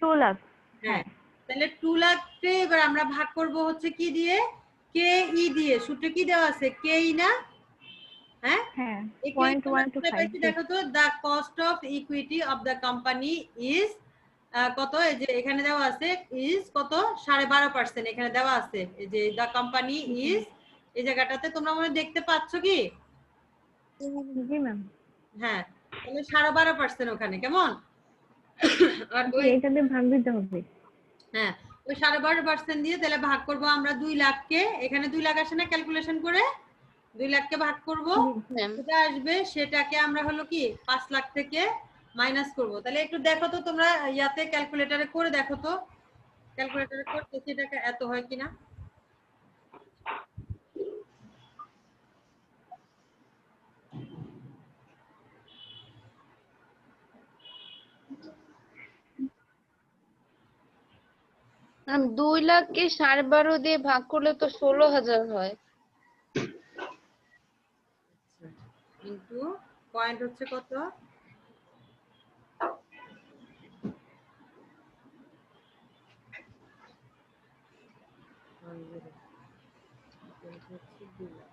2 লাখ। হ্যাঁ, তাহলে 2 লাখকে এবার আমরা ভাগ করব হচ্ছে কি দিয়ে? কে ই দিয়ে। সূত্রে কি দেওয়া আছে? কে ই না? হ্যাঁ, হ্যাঁ, এই কে আমরা কোথায় পাইছি 0.125। দেখো তো, the cost of equity of the company is কত? এই যে এখানে দেওয়া আছে ইজ কত? 12.5%। এখানে দেওয়া আছে এই যে দা কোম্পানি ইজ এই জায়গাটাতে তোমরা মনে হয় দেখতে পাচ্ছ কি? জি ম্যাম। হ্যাঁ, তাহলে 12.5% ওখানে, কেমন? আর ওই এটা দিয়ে ভাগ দিতে হবে। হ্যাঁ, ওই 12.5% দিয়ে তাহলে ভাগ করব আমরা 2 লাখকে। এখানে 2 লাখ আসে না ক্যালকুলেশন করে? 2 লাখকে ভাগ করব, ম্যাম যেটা আসবে সেটাকে আমরা হলো কি 5 লাখ থেকে মাইনাস করব। তাহলে একটু দেখো তো তোমরা ইয়াতে ক্যালকুলেটরে করে দেখো তো, ক্যালকুলেটরে করতে সেটাকে এত হয় কিনা। ম্যাম 2 লাখকে 12.5 দিয়ে ভাগ করলে তো 16,000 হয়। কিন্তু পয়েন্ট হচ্ছে কত? হচ্ছে 2 লাখ।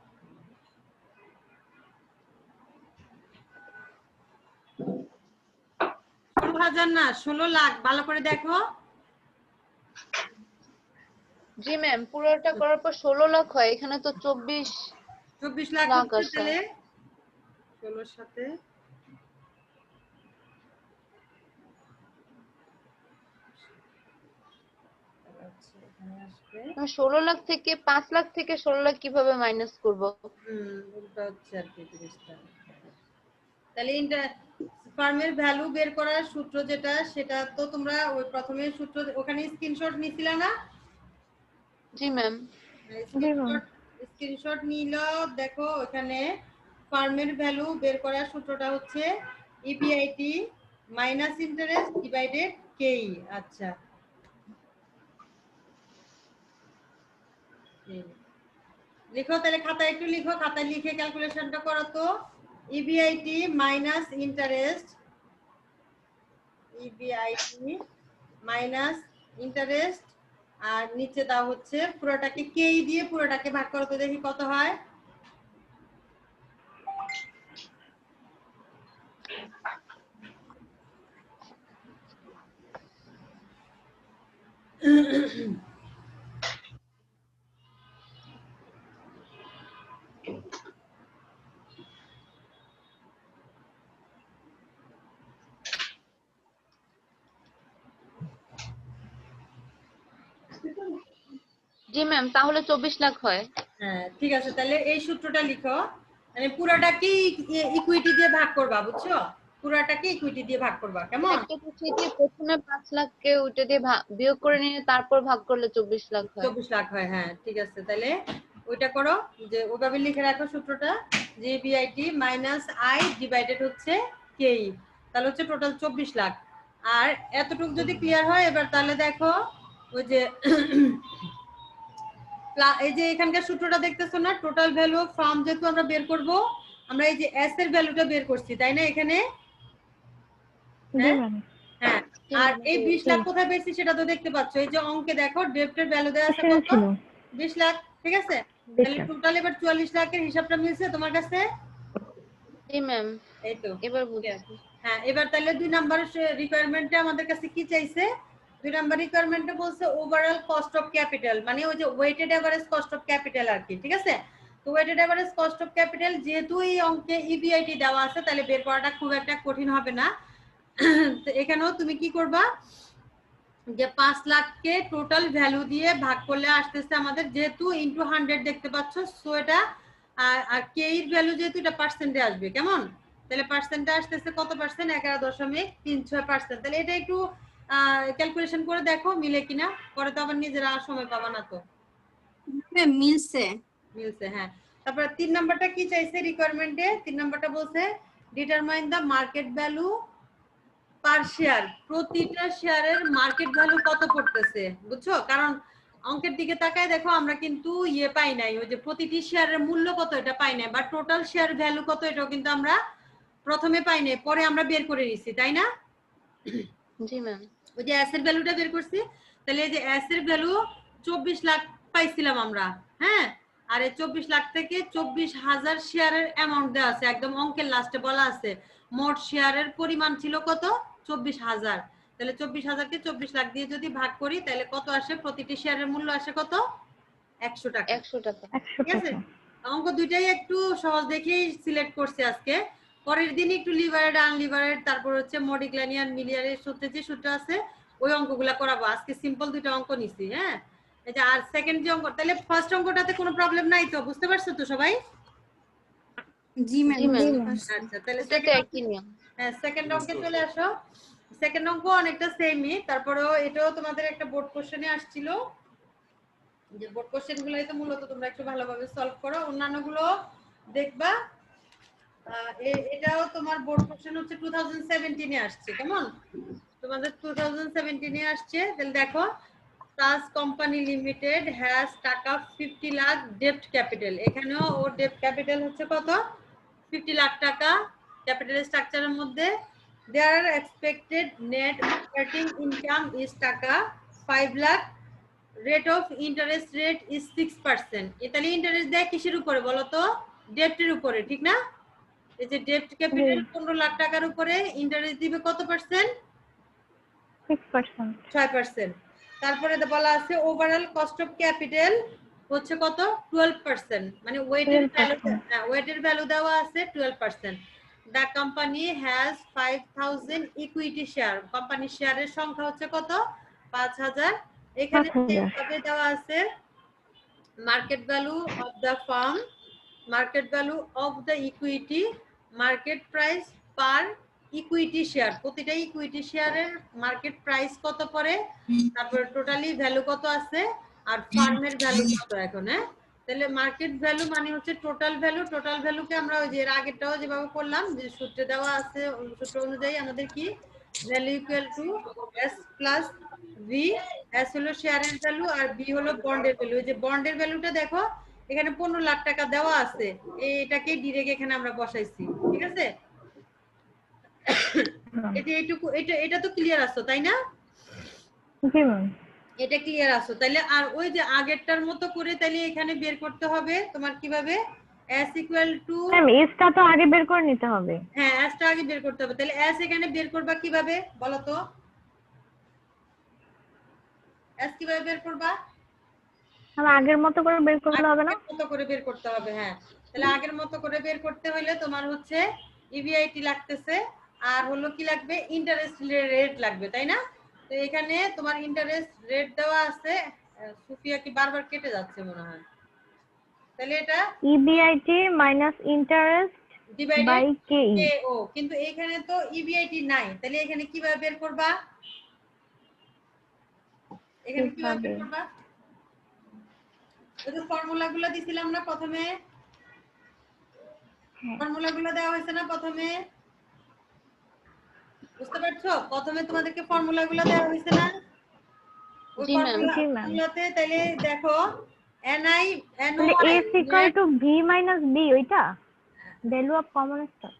16,000 না, 16 লাখ। ভালো করে দেখো। জি ম্যাম, পুরোটা করার পর 16 লাখ হয়, এখানে তো 24 24 লাখ লাখ হচ্ছে। আসে। তাহলে 16 সাথে 16 লাখ থেকে 5 লাখ থেকে 16 লাখ কিভাবে মাইনাস করব? উল্টা হচ্ছে আর কি 30টা। তাহলে ফার্মের ভ্যালু বের করার সূত্র যেটা, সেটা তো তোমরা ওই প্রথমে সূত্র ওখানে স্ক্রিনশট নিছিলা না? জি ম্যাম। স্ক্রিনশট নিল। দেখো ওখানে ফার্মের ভ্যালু বের করার সূত্রটা হচ্ছে ইপিআইটি মাইনাস ইন্টারেস্ট ডিভাইডেড কেই। আচ্ছা, লিখো তাহলে, খাতায় একটু লিখো, খাতায় লিখে ক্যালকুলেশনটা করো তো। EBIT minus interest, EBIT minus interest, আর নিচে দাও হচ্ছে পুরোটাকে কেই দিয়ে পুরোটাকে ভাগ করো তো, দেখি কত হয়। জি ম্যাম, তাহলে 24 লাখ হয়। হ্যাঁ ঠিক আছে, তাহলে এই সূত্রটা লিখো। মানে পুরোটাকে ইকুইটি দিয়ে ভাগ করবা, বুঝছো? পুরোটাকে ইকুইটি দিয়ে ভাগ করবা, কেমন? একটা তো সেটি প্রথমে 5 লাখকে ওইটা দিয়ে বিয়োগ করে নিয়ে তারপর ভাগ করলে 24 লাখ হয়। 24 লাখ হয়, হ্যাঁ ঠিক আছে। তাহলে ওইটা করো, যে ওভাবে লিখে রাখো সূত্রটা, যে বিআইটি মাইনাস আই ডিভাইডেড হচ্ছে কেই, তাহলে হচ্ছে টোটাল 24 লাখ। আর এতটুকু যদি ক্লিয়ার হয়, এবার তাহলে দেখো ওই যে এই যে এখানকার সূত্রটা দেখতেছো না, টোটাল ভ্যালু অফ ফার্ম যেহেতু আমরা বের করব, আমরা এই যে এস এর ভ্যালুটা বের করছি, তাই না? এখানে হ্যাঁ, আর এই 20 লাখ কোথায় পেয়েছি সেটা তো দেখতে পাচ্ছ। এই যে অঙ্কে দেখো ডেপ্টের ভ্যালু দেওয়া আছে কত? 20 লাখ, ঠিক আছে? তাহলে টোটাল এবার 44 লাখের হিসাবটা মিলছে তোমার কাছে? জি ম্যাম, এই তো এবার বুঝছি। হ্যাঁ, এবার তাহলে 2 নাম্বার রিকোয়ারমেন্টে আমাদের কাছে কি চাইছে? 2 নাম্বার রিকোয়ারমেন্টে বলছে ওভারঅল কস্ট অফ ক্যাপিটাল, মানে ওই যে weighted average cost of capital আর কি, ঠিক আছে? তো weighted average cost of capital যেহেতু এই অঙ্কে ইবিআইটি দেওয়া আছে, তাহলে বের করাটা খুব একটা কঠিন হবে না। তো এখানেও তুমি কি করবা, যে 5 লাখকে টোটাল ভ্যালু দিয়ে ভাগ করলে আসতেছে আমাদের, যেহেতু ইনটু 100 দেখতে পাচ্ছ, সো এটা আর কে এর ভ্যালু যেহেতু এটা পার্সেন্টে আসবে, কেমন? তাহলে পার্সেন্টে আসতেছে কত পার্সেন্ট? 11.36%। তাহলে এটা একটু ক্যালকুলেশন করে দেখো মিলে কিনা, পরে তো আবার নিজেরা সময় পাবা না। তো মিলছে মিলছে, হ্যাঁ। তারপর 3 নাম্বারটা কি চাইছে রিকোয়ারমেন্টে? 3 নাম্বারটা বলছে determine the market value per share, প্রতিটা শেয়ারের মার্কেট ভ্যালু কত পড়তেছে, বুঝছো? কারণ অঙ্কের দিকে তাকায় দেখো, আমরা কিন্তু ইয়ে পাই নাই, ওই যে প্রতিটি শেয়ারের মূল্য কত এটা পাই নাই, বা টোটাল শেয়ার ভ্যালু কত এটাও কিন্তু আমরা প্রথমে পাই নাই, পরে আমরা বের করে নিছি, তাই না? জি ম্যাম। ওই যে এস এর ভ্যালুটা বের করছি। তাহলে এই যে এস এর ভ্যালু 24 লাখ পাইছিলাম আমরা, হ্যাঁ। আর এই 24 লাখ থেকে 24,000 শেয়ারের অ্যামাউন্ট দেওয়া আছে, একদম অঙ্কের লাস্টে বলা আছে মোট শেয়ারের পরিমাণ ছিল কত? 24,000। তাহলে 24,000 কে 24 লাখ দিয়ে যদি ভাগ করি, তাহলে কত আসে? প্রতিটি শেয়ারের মূল্য আসে কত? 100 টাকা। 100 টাকা। 100 ঠিক আছে, টাকা। অঙ্ক দুইটাই একটু সহজ দেখেই সিলেক্ট করছি আজকে। পরের দিন একটু লিভারেড আনলিভারেড তারপর হচ্ছে মডিক্লানিয়ান মিলিয়ারের সূত্রে যে সূত্র আছে ওই অঙ্কগুলা করাবো। আজকে সিম্পল দুইটা অঙ্ক নিছি। হ্যাঁ, এই যে আর সেকেন্ড যে অঙ্ক, তাহলে ফার্স্ট অঙ্কটাতে কোনো প্রবলেম নাই তো? বুঝতে পারছো তো সবাই? জি ম্যাম, জি ম্যাম, বুঝতে পারছি। আচ্ছা, তাহলে ওটা তো একই নিয়ম। হ্যাঁ, সেকেন্ড অঙ্কে চলে আসো। সেকেন্ড অঙ্ক অনেকটা সেমই, তারপরেও এটাও তোমাদের একটা বোর্ড কোশ্চেনে আসছিল। যে বোর্ড কোশ্চেন গুলাই তো মূলত তোমরা একটু ভালোভাবে সলভ করো, অন্যান্য গুলো দেখবা। এটাও তোমার বোর্ড কোশ্চেন হচ্ছে 2017 এ আসছে। কেমন? তোমাদের 2017 এ আসছে। তাহলে দেখো, তাজ কোম্পানি লিমিটেড হ্যাজ টাকা 50 লাখ ডেপ্ট ক্যাপিটাল। এখানেও ওর ডেপ্ট ক্যাপিটাল হচ্ছে কত? 50 লাখ টাকা। ক্যাপিটাল স্ট্রাকচারের মধ্যে there expected net operating income is টাকা 5 lakh. Rate of interest rate is 6%। তাহলে ইন্টারেস্ট দেয় কিসের উপরে বলো তো? ডেপ্টের উপরে, ঠিক না? এই যে ডেপ্ট ক্যাপিটাল 15 লাখ টাকার উপরে ইন্টারেস্ট দিবে কত পার্সেন্ট? 6%। 6%। তারপরে বলা আছে ওভারঅল কস্ট অফ ক্যাপিটাল হচ্ছে কত? 12%। মানে ওয়েটের ভ্যালু, 12%। ওয়েটের ভ্যালু দেওয়া আছে 12%। The company has 5000 equity share. কোম্পানির শেয়ারের সংখ্যা হচ্ছে কত? 5000। এখানে 5000। এইভাবে দেওয়া আছে market value of the farm, market value of the equity, market price per equity share. প্রতিটা ইকুইটি শেয়ারের মার্কেট প্রাইস কত পড়ে, তারপর টোটালি ভ্যালু কত আছে, আর ফার্মের ভ্যালু কত এখন। হ্যাঁ, তাহলে মার্কেট ভ্যালু মানে হচ্ছে টোটাল ভ্যালু। টোটাল ভ্যালুকে আমরা ওই যে এর আগেরটাও যেভাবে করলাম, যে সূত্রে দেওয়া আছে ওই সূত্র অনুযায়ী আমাদের কি value equal to S plus V. S হলো শেয়ারের ভ্যালু আর ভি হলো বন্ডের ভ্যালু। এই যে বন্ডের ভ্যালুটা দেখো এখানে 15 লাখ টাকা দেওয়া আছে, এটাকে ডিরেক্ট এখানে আমরা বসাইছি। ঠিক আছে, এটা এইটুকু, এটা তো ক্লিয়ার আছো তাই না? জি ম্যাম। এটা ক্লিয়ার আছো? তাহলে আর ওই যে আগেরটার মতো করে তাহলে এখানে বের করতে হবে তোমার কিভাবে s ইকুয়াল টু, ম্যাম এসটা তো আগে বের করে নিতে হবে। হ্যাঁ s টা আগে বের করতে হবে। তাহলে s এখানে বের করবা কিভাবে বলো তো? s কিভাবে বের করবা? তাহলে আগের মতো করে বের করলে হবে না? আগের মতো করে বের করতে হবে। হ্যাঁ, তাহলে আগের মতো করে বের করতে হলে তোমার হচ্ছে ইবিআইটি লাগতেছে, আর হলো কি লাগবে? ইন্টারেস্ট রেট লাগবে, তাই না? তো এখানে তোমার ইন্টারেস্ট রেট দেওয়া আছে। সুফিয়া কি বারবার কেটে যাচ্ছে মনে হয়। তাহলে এটা EBIT minus interest divided by K E. K O, কিন্তু এখানে তো ইবিআইটি নাই। তাহলে এখানে কিভাবে বের করবা? এখানে কিভাবে বের করবা? ওই যে ফর্মুলাগুলো দিছিলাম না প্রথমে, ফর্মুলাগুলো দেওয়া হয়েছে না প্রথমে? বুঝতে পারছো? প্রথমে তোমাদেরকে ফর্মুলাগুলো দেওয়া হয়েছে না? ওই জি ম্যাম। জি ম্যাম। ফর্মুলাতে তাহলে দেখো এনআই তাহলে NOI S equal to V minus B, ওইটা ভ্যালু অফ কমন স্টক।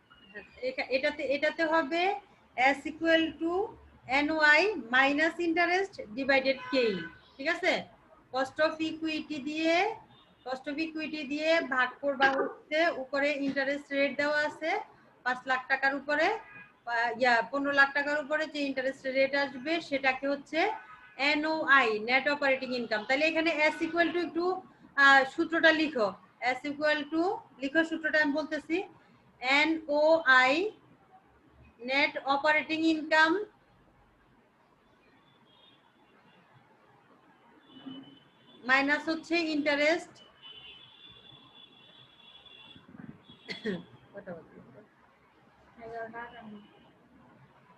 এটাতে এটাতে হবে s equal to NOI minus interest divided Ke. ঠিক আছে, কস্ট অফ ইকুইটি দিয়ে, কস্ট অফ ইকুইটি দিয়ে ভাগ করবা হচ্ছে উপরে ইন্টারেস্ট রেট দেওয়া আছে 5 লাখ টাকার উপরে, 15 লাখ টাকার উপরে যে ইন্টারেস্ট রেট আসবে সেটাকে হচ্ছে এনওআই নেট অপারেটিং ইনকাম। তাহলে এখানে s ইকুয়াল টু একটু সূত্রটা লিখো। s ইকুয়াল টু লিখো, সূত্রটা আমি বলতেছি। NOI net operating income minus হচ্ছে ইন্টারেস্ট,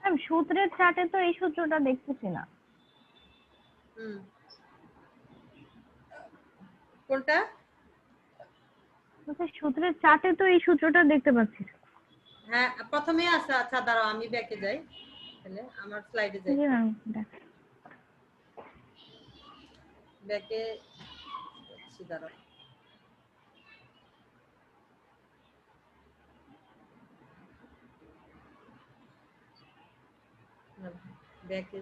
ম্যাম সূত্রের চার্টে তো এই সূত্রটা দেখতেছি না। কোনটা? সূত্রের চার্টে তো এই সূত্রটা দেখতে পাচ্ছি। হ্যাঁ, প্রথমে আছে। আচ্ছা দাঁড়াও আমি ব্যাকে যাই, তাহলে আমার স্লাইডে যাই। জি ম্যাম। ব্যাকে যাচ্ছি, দাঁড়াও। ব্যাকে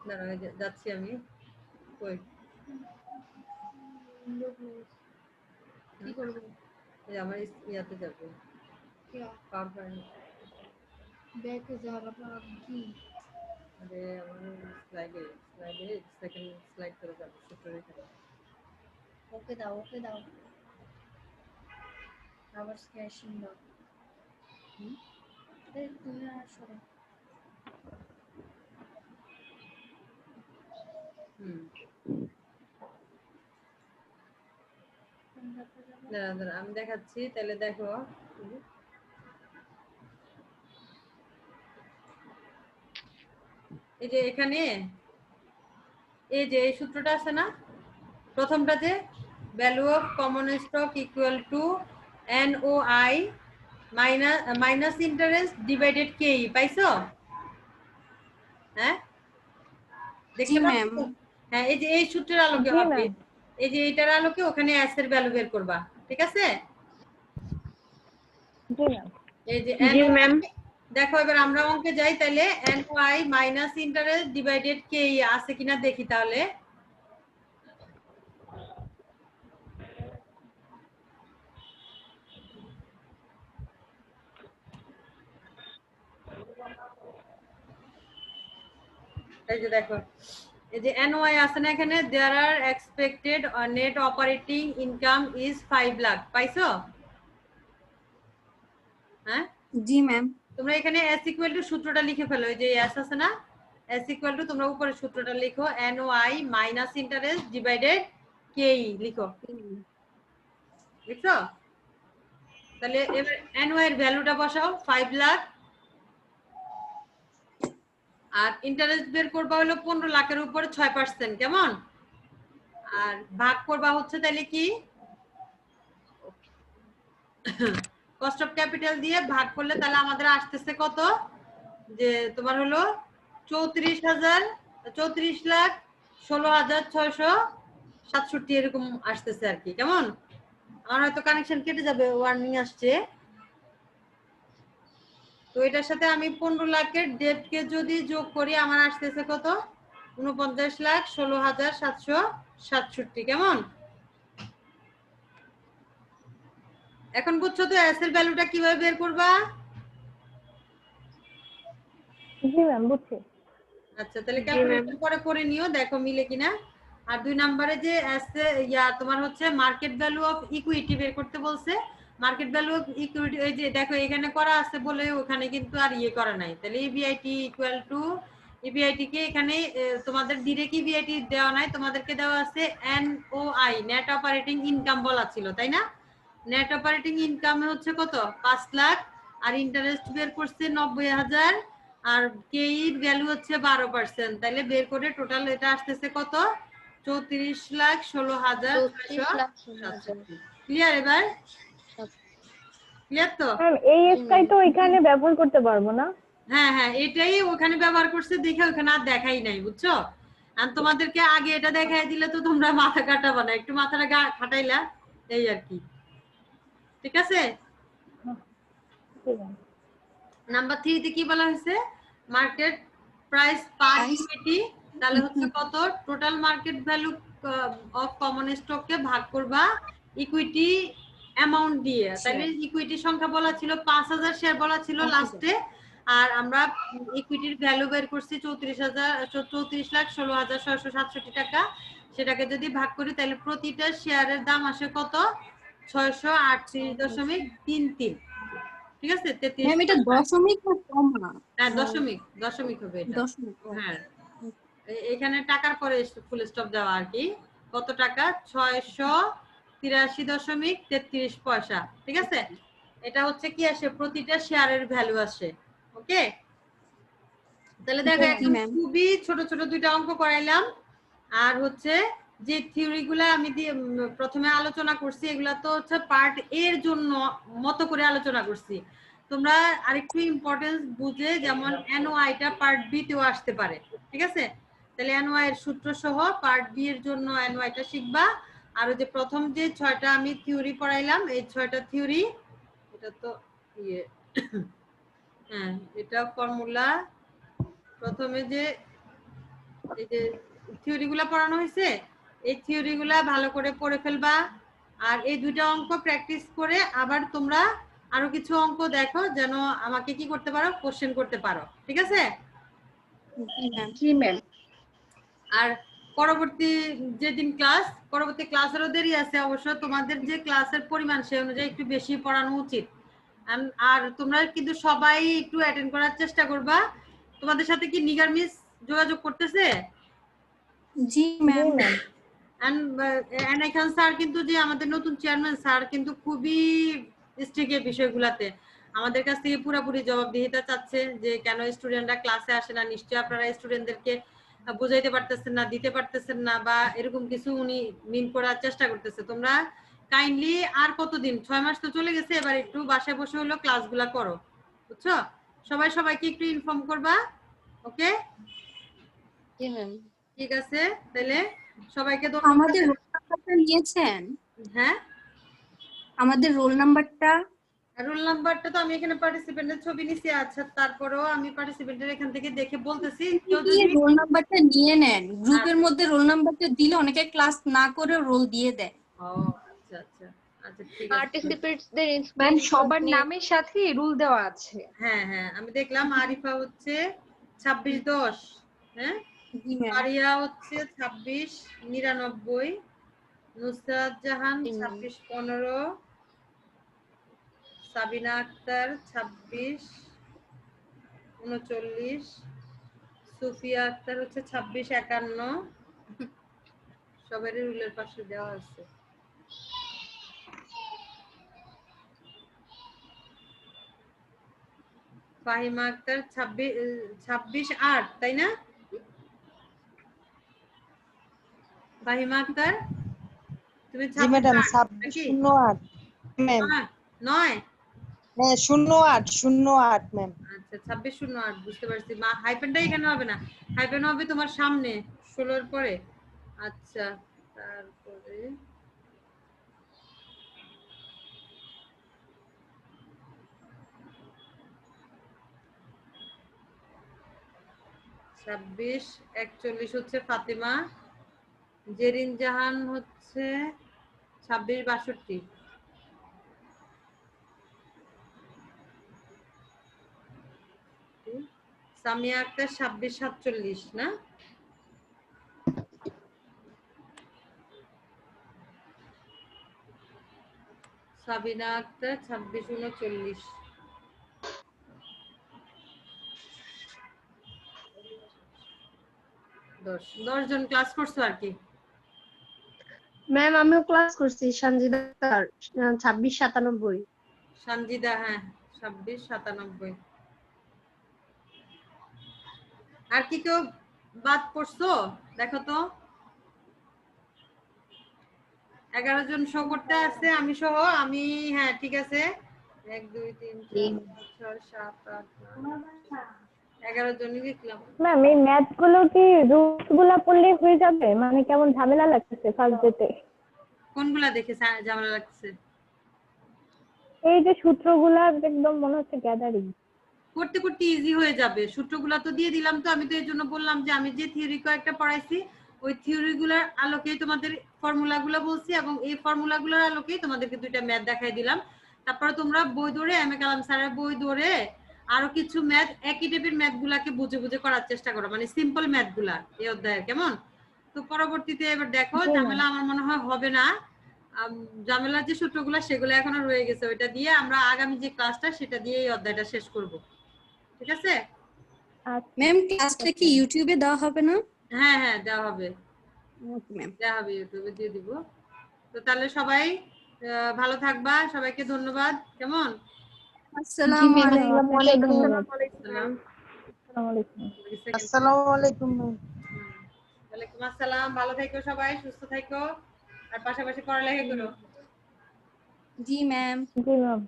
দাঁড়াও, যাচ্ছি আমি। কই কি করবো? এই আমার ইয়াতে যাবে, পাওয়ার পয়েন্ট। ব্যাকে যাওয়ার পর কি? আরে আমার স্লাইডে সেকেন্ড স্লাইড করে যাবে সূত্র রেখে দাও। ওকে দাও, ওকে দাও। আবার স্ক্র্যাচিং দাও। তুমি আর সরো। দাঁড়া দাঁড়া আমি দেখাচ্ছি তাহলে দেখো। এই যে এখানে এই যে এই সূত্রটা আছে না, প্রথমটা যে value of common stock equal to NOI minus interest divided KE, পাইছো? হ্যাঁ দেখতে জি পাচ্ছ? ম্যাম। হ্যাঁ এই যে এই সূত্রের আলোকে জি হবে, ম্যাম। এই যে এটার আলোকে ওখানে S এর ভ্যালু বের করবা, ঠিক আছে? জি ম্যাম। এই যে জি NOI ম্যাম। দেখো এবার আমরা অঙ্কে যাই, তাহলে NOI minus interest divided KE আছে কিনা দেখি তাহলে। এই যে দেখো এই যে NOI আছে না এখানে, there are expected net operating income is 5 lakh, পাইছো? হ্যাঁ জি ম্যাম। তোমরা এখানে S ইকুয়াল টু সূত্রটা লিখে ফেলো, এই যে S আছে না, S ইকুয়াল টু তোমরা উপরে সূত্রটা লিখো NOI minus interest divided KE লিখো, লিখছো? তাহলে এবার NOI এর ভ্যালুটা বসাও 5 লাখ, আর ইন্টারেস্ট বের করবা হলো 15 লাখের উপরে 6%, কেমন? আর ভাগ করবা হচ্ছে তাহলে কি কস্ট অফ ক্যাপিটাল দিয়ে ভাগ করলে তাহলে আমাদের আসতেছে কত, যে তোমার হলো 34,16,667 এরকম আসতেছে আর কি, কেমন? আমার হয়তো কানেকশন কেটে যাবে, ওয়ার্নিং আসছে। তো এটার সাথে আমি 15 লাখের ডেট কে যদি যোগ করি আমার আসতেছে কত, 49,16,767, কেমন? এখন বুঝছো তো এস এর ভ্যালুটা কিভাবে বের করবা? জি ম্যাম বুঝছি। আচ্ছা তাহলে ক্যালকুলেশন পরে করে নিও, দেখো মিলে কিনা। আর 2 নম্বরে যে এস তোমার হচ্ছে মার্কেট ভ্যালু অফ ইকুইটি বের করতে বলছে। মার্কেট ভ্যালু অফ ইকুইটি এই যে দেখো এখানে করা আছে বলে ওখানে কিন্তু আর ইয়ে করা নাই। তাহলে ইবিআইটি ইকুয়াল টু ইবিআইটি কে এখানে তোমাদের ডিরেক্ট ইবিআইটি দেওয়া নাই, তোমাদেরকে দেওয়া আছে NOI নেট অপারেটিং ইনকাম বলা ছিল, তাই না? নেট অপারেটিং ইনকামে হচ্ছে কত 5 লাখ, আর ইন্টারেস্ট বের করছে 90,000, আর KE এর ভ্যালু হচ্ছে 12%, তাহলে বের করে টোটাল এটা আসতেছে কত 34,16,667। ক্লিয়ার? এবার ক্লিয়ার তো? ম্যাম এই স্কাই তো এখানে ব্যবহার করতে পারবো না? হ্যাঁ হ্যাঁ এটাই ওখানে ব্যবহার করছে দেখে ওখানে আর দেখাই নাই, বুঝছো? আর তোমাদেরকে আগে এটা দেখাই দিলে তো তোমরা মাথা কাটাবা না, একটু মাথাটা খাটাইলা এই আর কি, ঠিক আছে? নাম্বার 3 তে কি বলা হয়েছে, মার্কেট প্রাইস পার ইকুইটি, তাহলে হচ্ছে কত total market value of common stock কে ভাগ করবা ইকুইটি অ্যামাউন্ট দিয়ে। তাহলে ইকুইটি সংখ্যা বলা ছিল 5,000 শেয়ার বলা ছিল লাস্টে, আর আমরা ইকুইটির ভ্যালু বের করছি 34,16,667 টাকা। সেটাকে যদি ভাগ করি তাহলে প্রতিটা শেয়ারের দাম আসে কত 638.33, ঠিক আছে? 33 ম্যাম এটা দশমিক না কমা? হ্যাঁ দশমিক হবে এটা। দশমিক। হ্যাঁ এখানে টাকার পরে ফুল স্টপ দেওয়া আর কি, কত টাকা 683.33 পয়সা, ঠিক আছে? এটা হচ্ছে কি আসে প্রতিটা শেয়ারের ভ্যালু আসে, ওকে? তাহলে দেখো একদম খুবই ছোট ছোট দুইটা অঙ্ক করাইলাম, আর হচ্ছে যে থিওরি গুলা আমি প্রথমে আলোচনা করছি এগুলা তো হচ্ছে পার্ট এর জন্য মতো করে আলোচনা করছি। তোমরা আরেকটু ইম্পর্টেন্স বুঝে, যেমন NOI টা পার্ট বি তেও আসতে পারে, ঠিক আছে? তাহলে NOI এর সূত্র সহ পার্ট বি এর জন্য NOI টা শিখবা। আর ওই যে প্রথম যে 6টা আমি থিওরি পড়াইলাম, এই 6টা থিওরি, এটা তো ইয়ে হ্যাঁ এটা ফর্মুলা, প্রথমে যে এই যে থিওরি গুলা পড়ানো হয়েছে এই থিওরি গুলা ভালো করে পড়ে ফেলবা। আর এই দুইটা অঙ্ক প্র্যাকটিস করে আবার তোমরা আরো কিছু অঙ্ক দেখো যেন আমাকে কি করতে পারো, কোশ্চেন করতে পারো, ঠিক আছে? জি ম্যাম। জি ম্যাম। আর পরবর্তী ক্লাসেরও দেরি আছে অবশ্য, তোমাদের যে ক্লাসের পরিমাণ সেই অনুযায়ী একটু বেশি পড়ানো উচিত। আর তোমরা কিন্তু সবাই একটু অ্যাটেন্ড করার চেষ্টা করবা। তোমাদের সাথে কি নিগার মিস যোগাযোগ করতেছে? জি ম্যাম। এন্ড খান স্যার কিন্তু, যে আমাদের নতুন চেয়ারম্যান স্যার, কিন্তু খুবই স্ট্রিক্ট এই বিষয়গুলাতে। আমাদের কাছ থেকে পুরোপুরি জবাবদিহিতা চাচ্ছে যে কেন স্টুডেন্টরা ক্লাসে আসে না। নিশ্চয়ই আপনারা স্টুডেন্টদেরকে বুঝাইতে পারতেছেন না, দিতে পারতেছেন না, বা এরকম কিছু উনি মিন করার চেষ্টা করতেছে। তোমরা কাইন্ডলি আর কতদিন, 6 মাস তো চলে গেছে, এবার একটু বাসায় বসে হলো ক্লাসগুলা করো, বুঝছো? সবাইকে একটু ইনফর্ম করবা, ওকে? জি ম্যাম। ঠিক আছে, তাহলে সবাইকে ধন্যবাদ। আমাদের রোল নাম্বারটা নিয়েছেন? হ্যাঁ, আমাদের রোল নাম্বারটা? রোল নাম্বারটা তো আমি এখানে পার্টিসিপেন্টের ছবি নিছি। আচ্ছা, তারপরেও আমি পার্টিসিপেন্টের এখান থেকে দেখে বলতেছি। কেউ যদি রোল নাম্বারটা নিয়ে নেন, গ্রুপের মধ্যে রোল নাম্বারটা দিলে অনেকে ক্লাস না করে রোল দিয়ে দেয়। ও আচ্ছা আচ্ছা আচ্ছা, ঠিক আছে। পার্টিসিপেন্টসদের ম্যাম সবার নামের সাথে রুল দেওয়া আছে। হ্যাঁ হ্যাঁ, আমি দেখলাম আরিফা হচ্ছে 2610, হ্যাঁ, জি ম্যাম। আরিয়া হচ্ছে 2699, নুসরাত জাহান 2615, সাবিনা আক্তার 2639, সুফিয়া আক্তার হচ্ছে 2651। সবারই রুলের পাশে দেওয়া আছে। ফাহিমা আক্তার 26/8, তাই না? ফাহিমা আক্তার তুমি জি ম্যাডাম 26/8 ম্যাম। 9। হ্যাঁ 08 ম্যাম। আচ্ছা 26/08, বুঝতে পারছি। মা হাইফেনটা এখানে হবে না, হাইফেন হবে তোমার সামনে 16 এর পরে। আচ্ছা, তারপরে 2641 হচ্ছে ফাতেমা, জেরিন জাহান হচ্ছে 2662, সামিয়া আক্তার 2647, না? সাবিনা আক্তার 2639। 10 জন ক্লাস করছো আর কি। ম্যাম আমিও ক্লাস করছি সঞ্জিদা স্যার 2697। সঞ্জিদা, হ্যাঁ 2697। আর কি কেউ বাদ পড়ছো? দেখো তো, 11 জন শো করতে আছে, আমি সহ। আমি, হ্যাঁ ঠিক আছে, 1 2 3 4 5 6 7 8 9 11 জনই লিখলাম। ম্যাম এই ম্যাথ গুলো কি রুলস গুলা পড়লে হয়ে যাবে? মানে কেমন ঝামেলা লাগতেছে ফার্স্ট ডেতে। কোনগুলা দেখে ঝামেলা লাগছে? এই যে সূত্রগুলা একদম মনে হচ্ছে গ্যাদারিং। করতে করতে ইজি হয়ে যাবে। সূত্রগুলা তো দিয়ে দিলাম, তো আমি তো এর জন্য বললাম যে আমি যে থিওরি কয়েকটা পড়াইছি ওই থিওরিগুলোর আলোকেই তোমাদের ফর্মুলাগুলো বলছি, এবং এই ফর্মুলাগুলোর আলোকেই তোমাদেরকে দুইটা ম্যাথ দেখাই দিলাম। তারপরে তোমরা বই ধরে, এম এ কালাম স্যারের বই ধরে আরো কিছু ম্যাথ, একই টাইপের ম্যাথ গুলাকে বুঝে বুঝে করার চেষ্টা করো, মানে সিম্পল ম্যাথ গুলা এই অধ্যায়ের, কেমন? তো পরবর্তীতে এবার দেখো, ঝামেলা আমার মনে হয় হবে না। ঝামেলার যে সূত্রগুলো সেগুলো এখনো রয়ে গেছে, ওইটা দিয়ে আমরা আগামী যে ক্লাসটা সেটা দিয়ে এই অধ্যায়টা শেষ করব। ঠিক আছে ম্যাম, ক্লাসটা কি ইউটিউবে দেওয়া হবে না? হ্যাঁ হ্যাঁ, দেওয়া হবে। Okay ma'am. দেওয়া হবে, ইউটিউবে দিয়ে দিব। তো তাহলে সবাই ভালো থাকবা, সবাইকে ধন্যবাদ, কেমন? আসসালামু আলাইকুম। আসসালামু আলাইকুম ম্যাম। ওয়ালাইকুম আসসালাম। ভালো থেকো সবাই, সুস্থ থেকো, আর পাশাপাশি পড়ালেখা করো। জি ম্যাম। জি ম্যাম।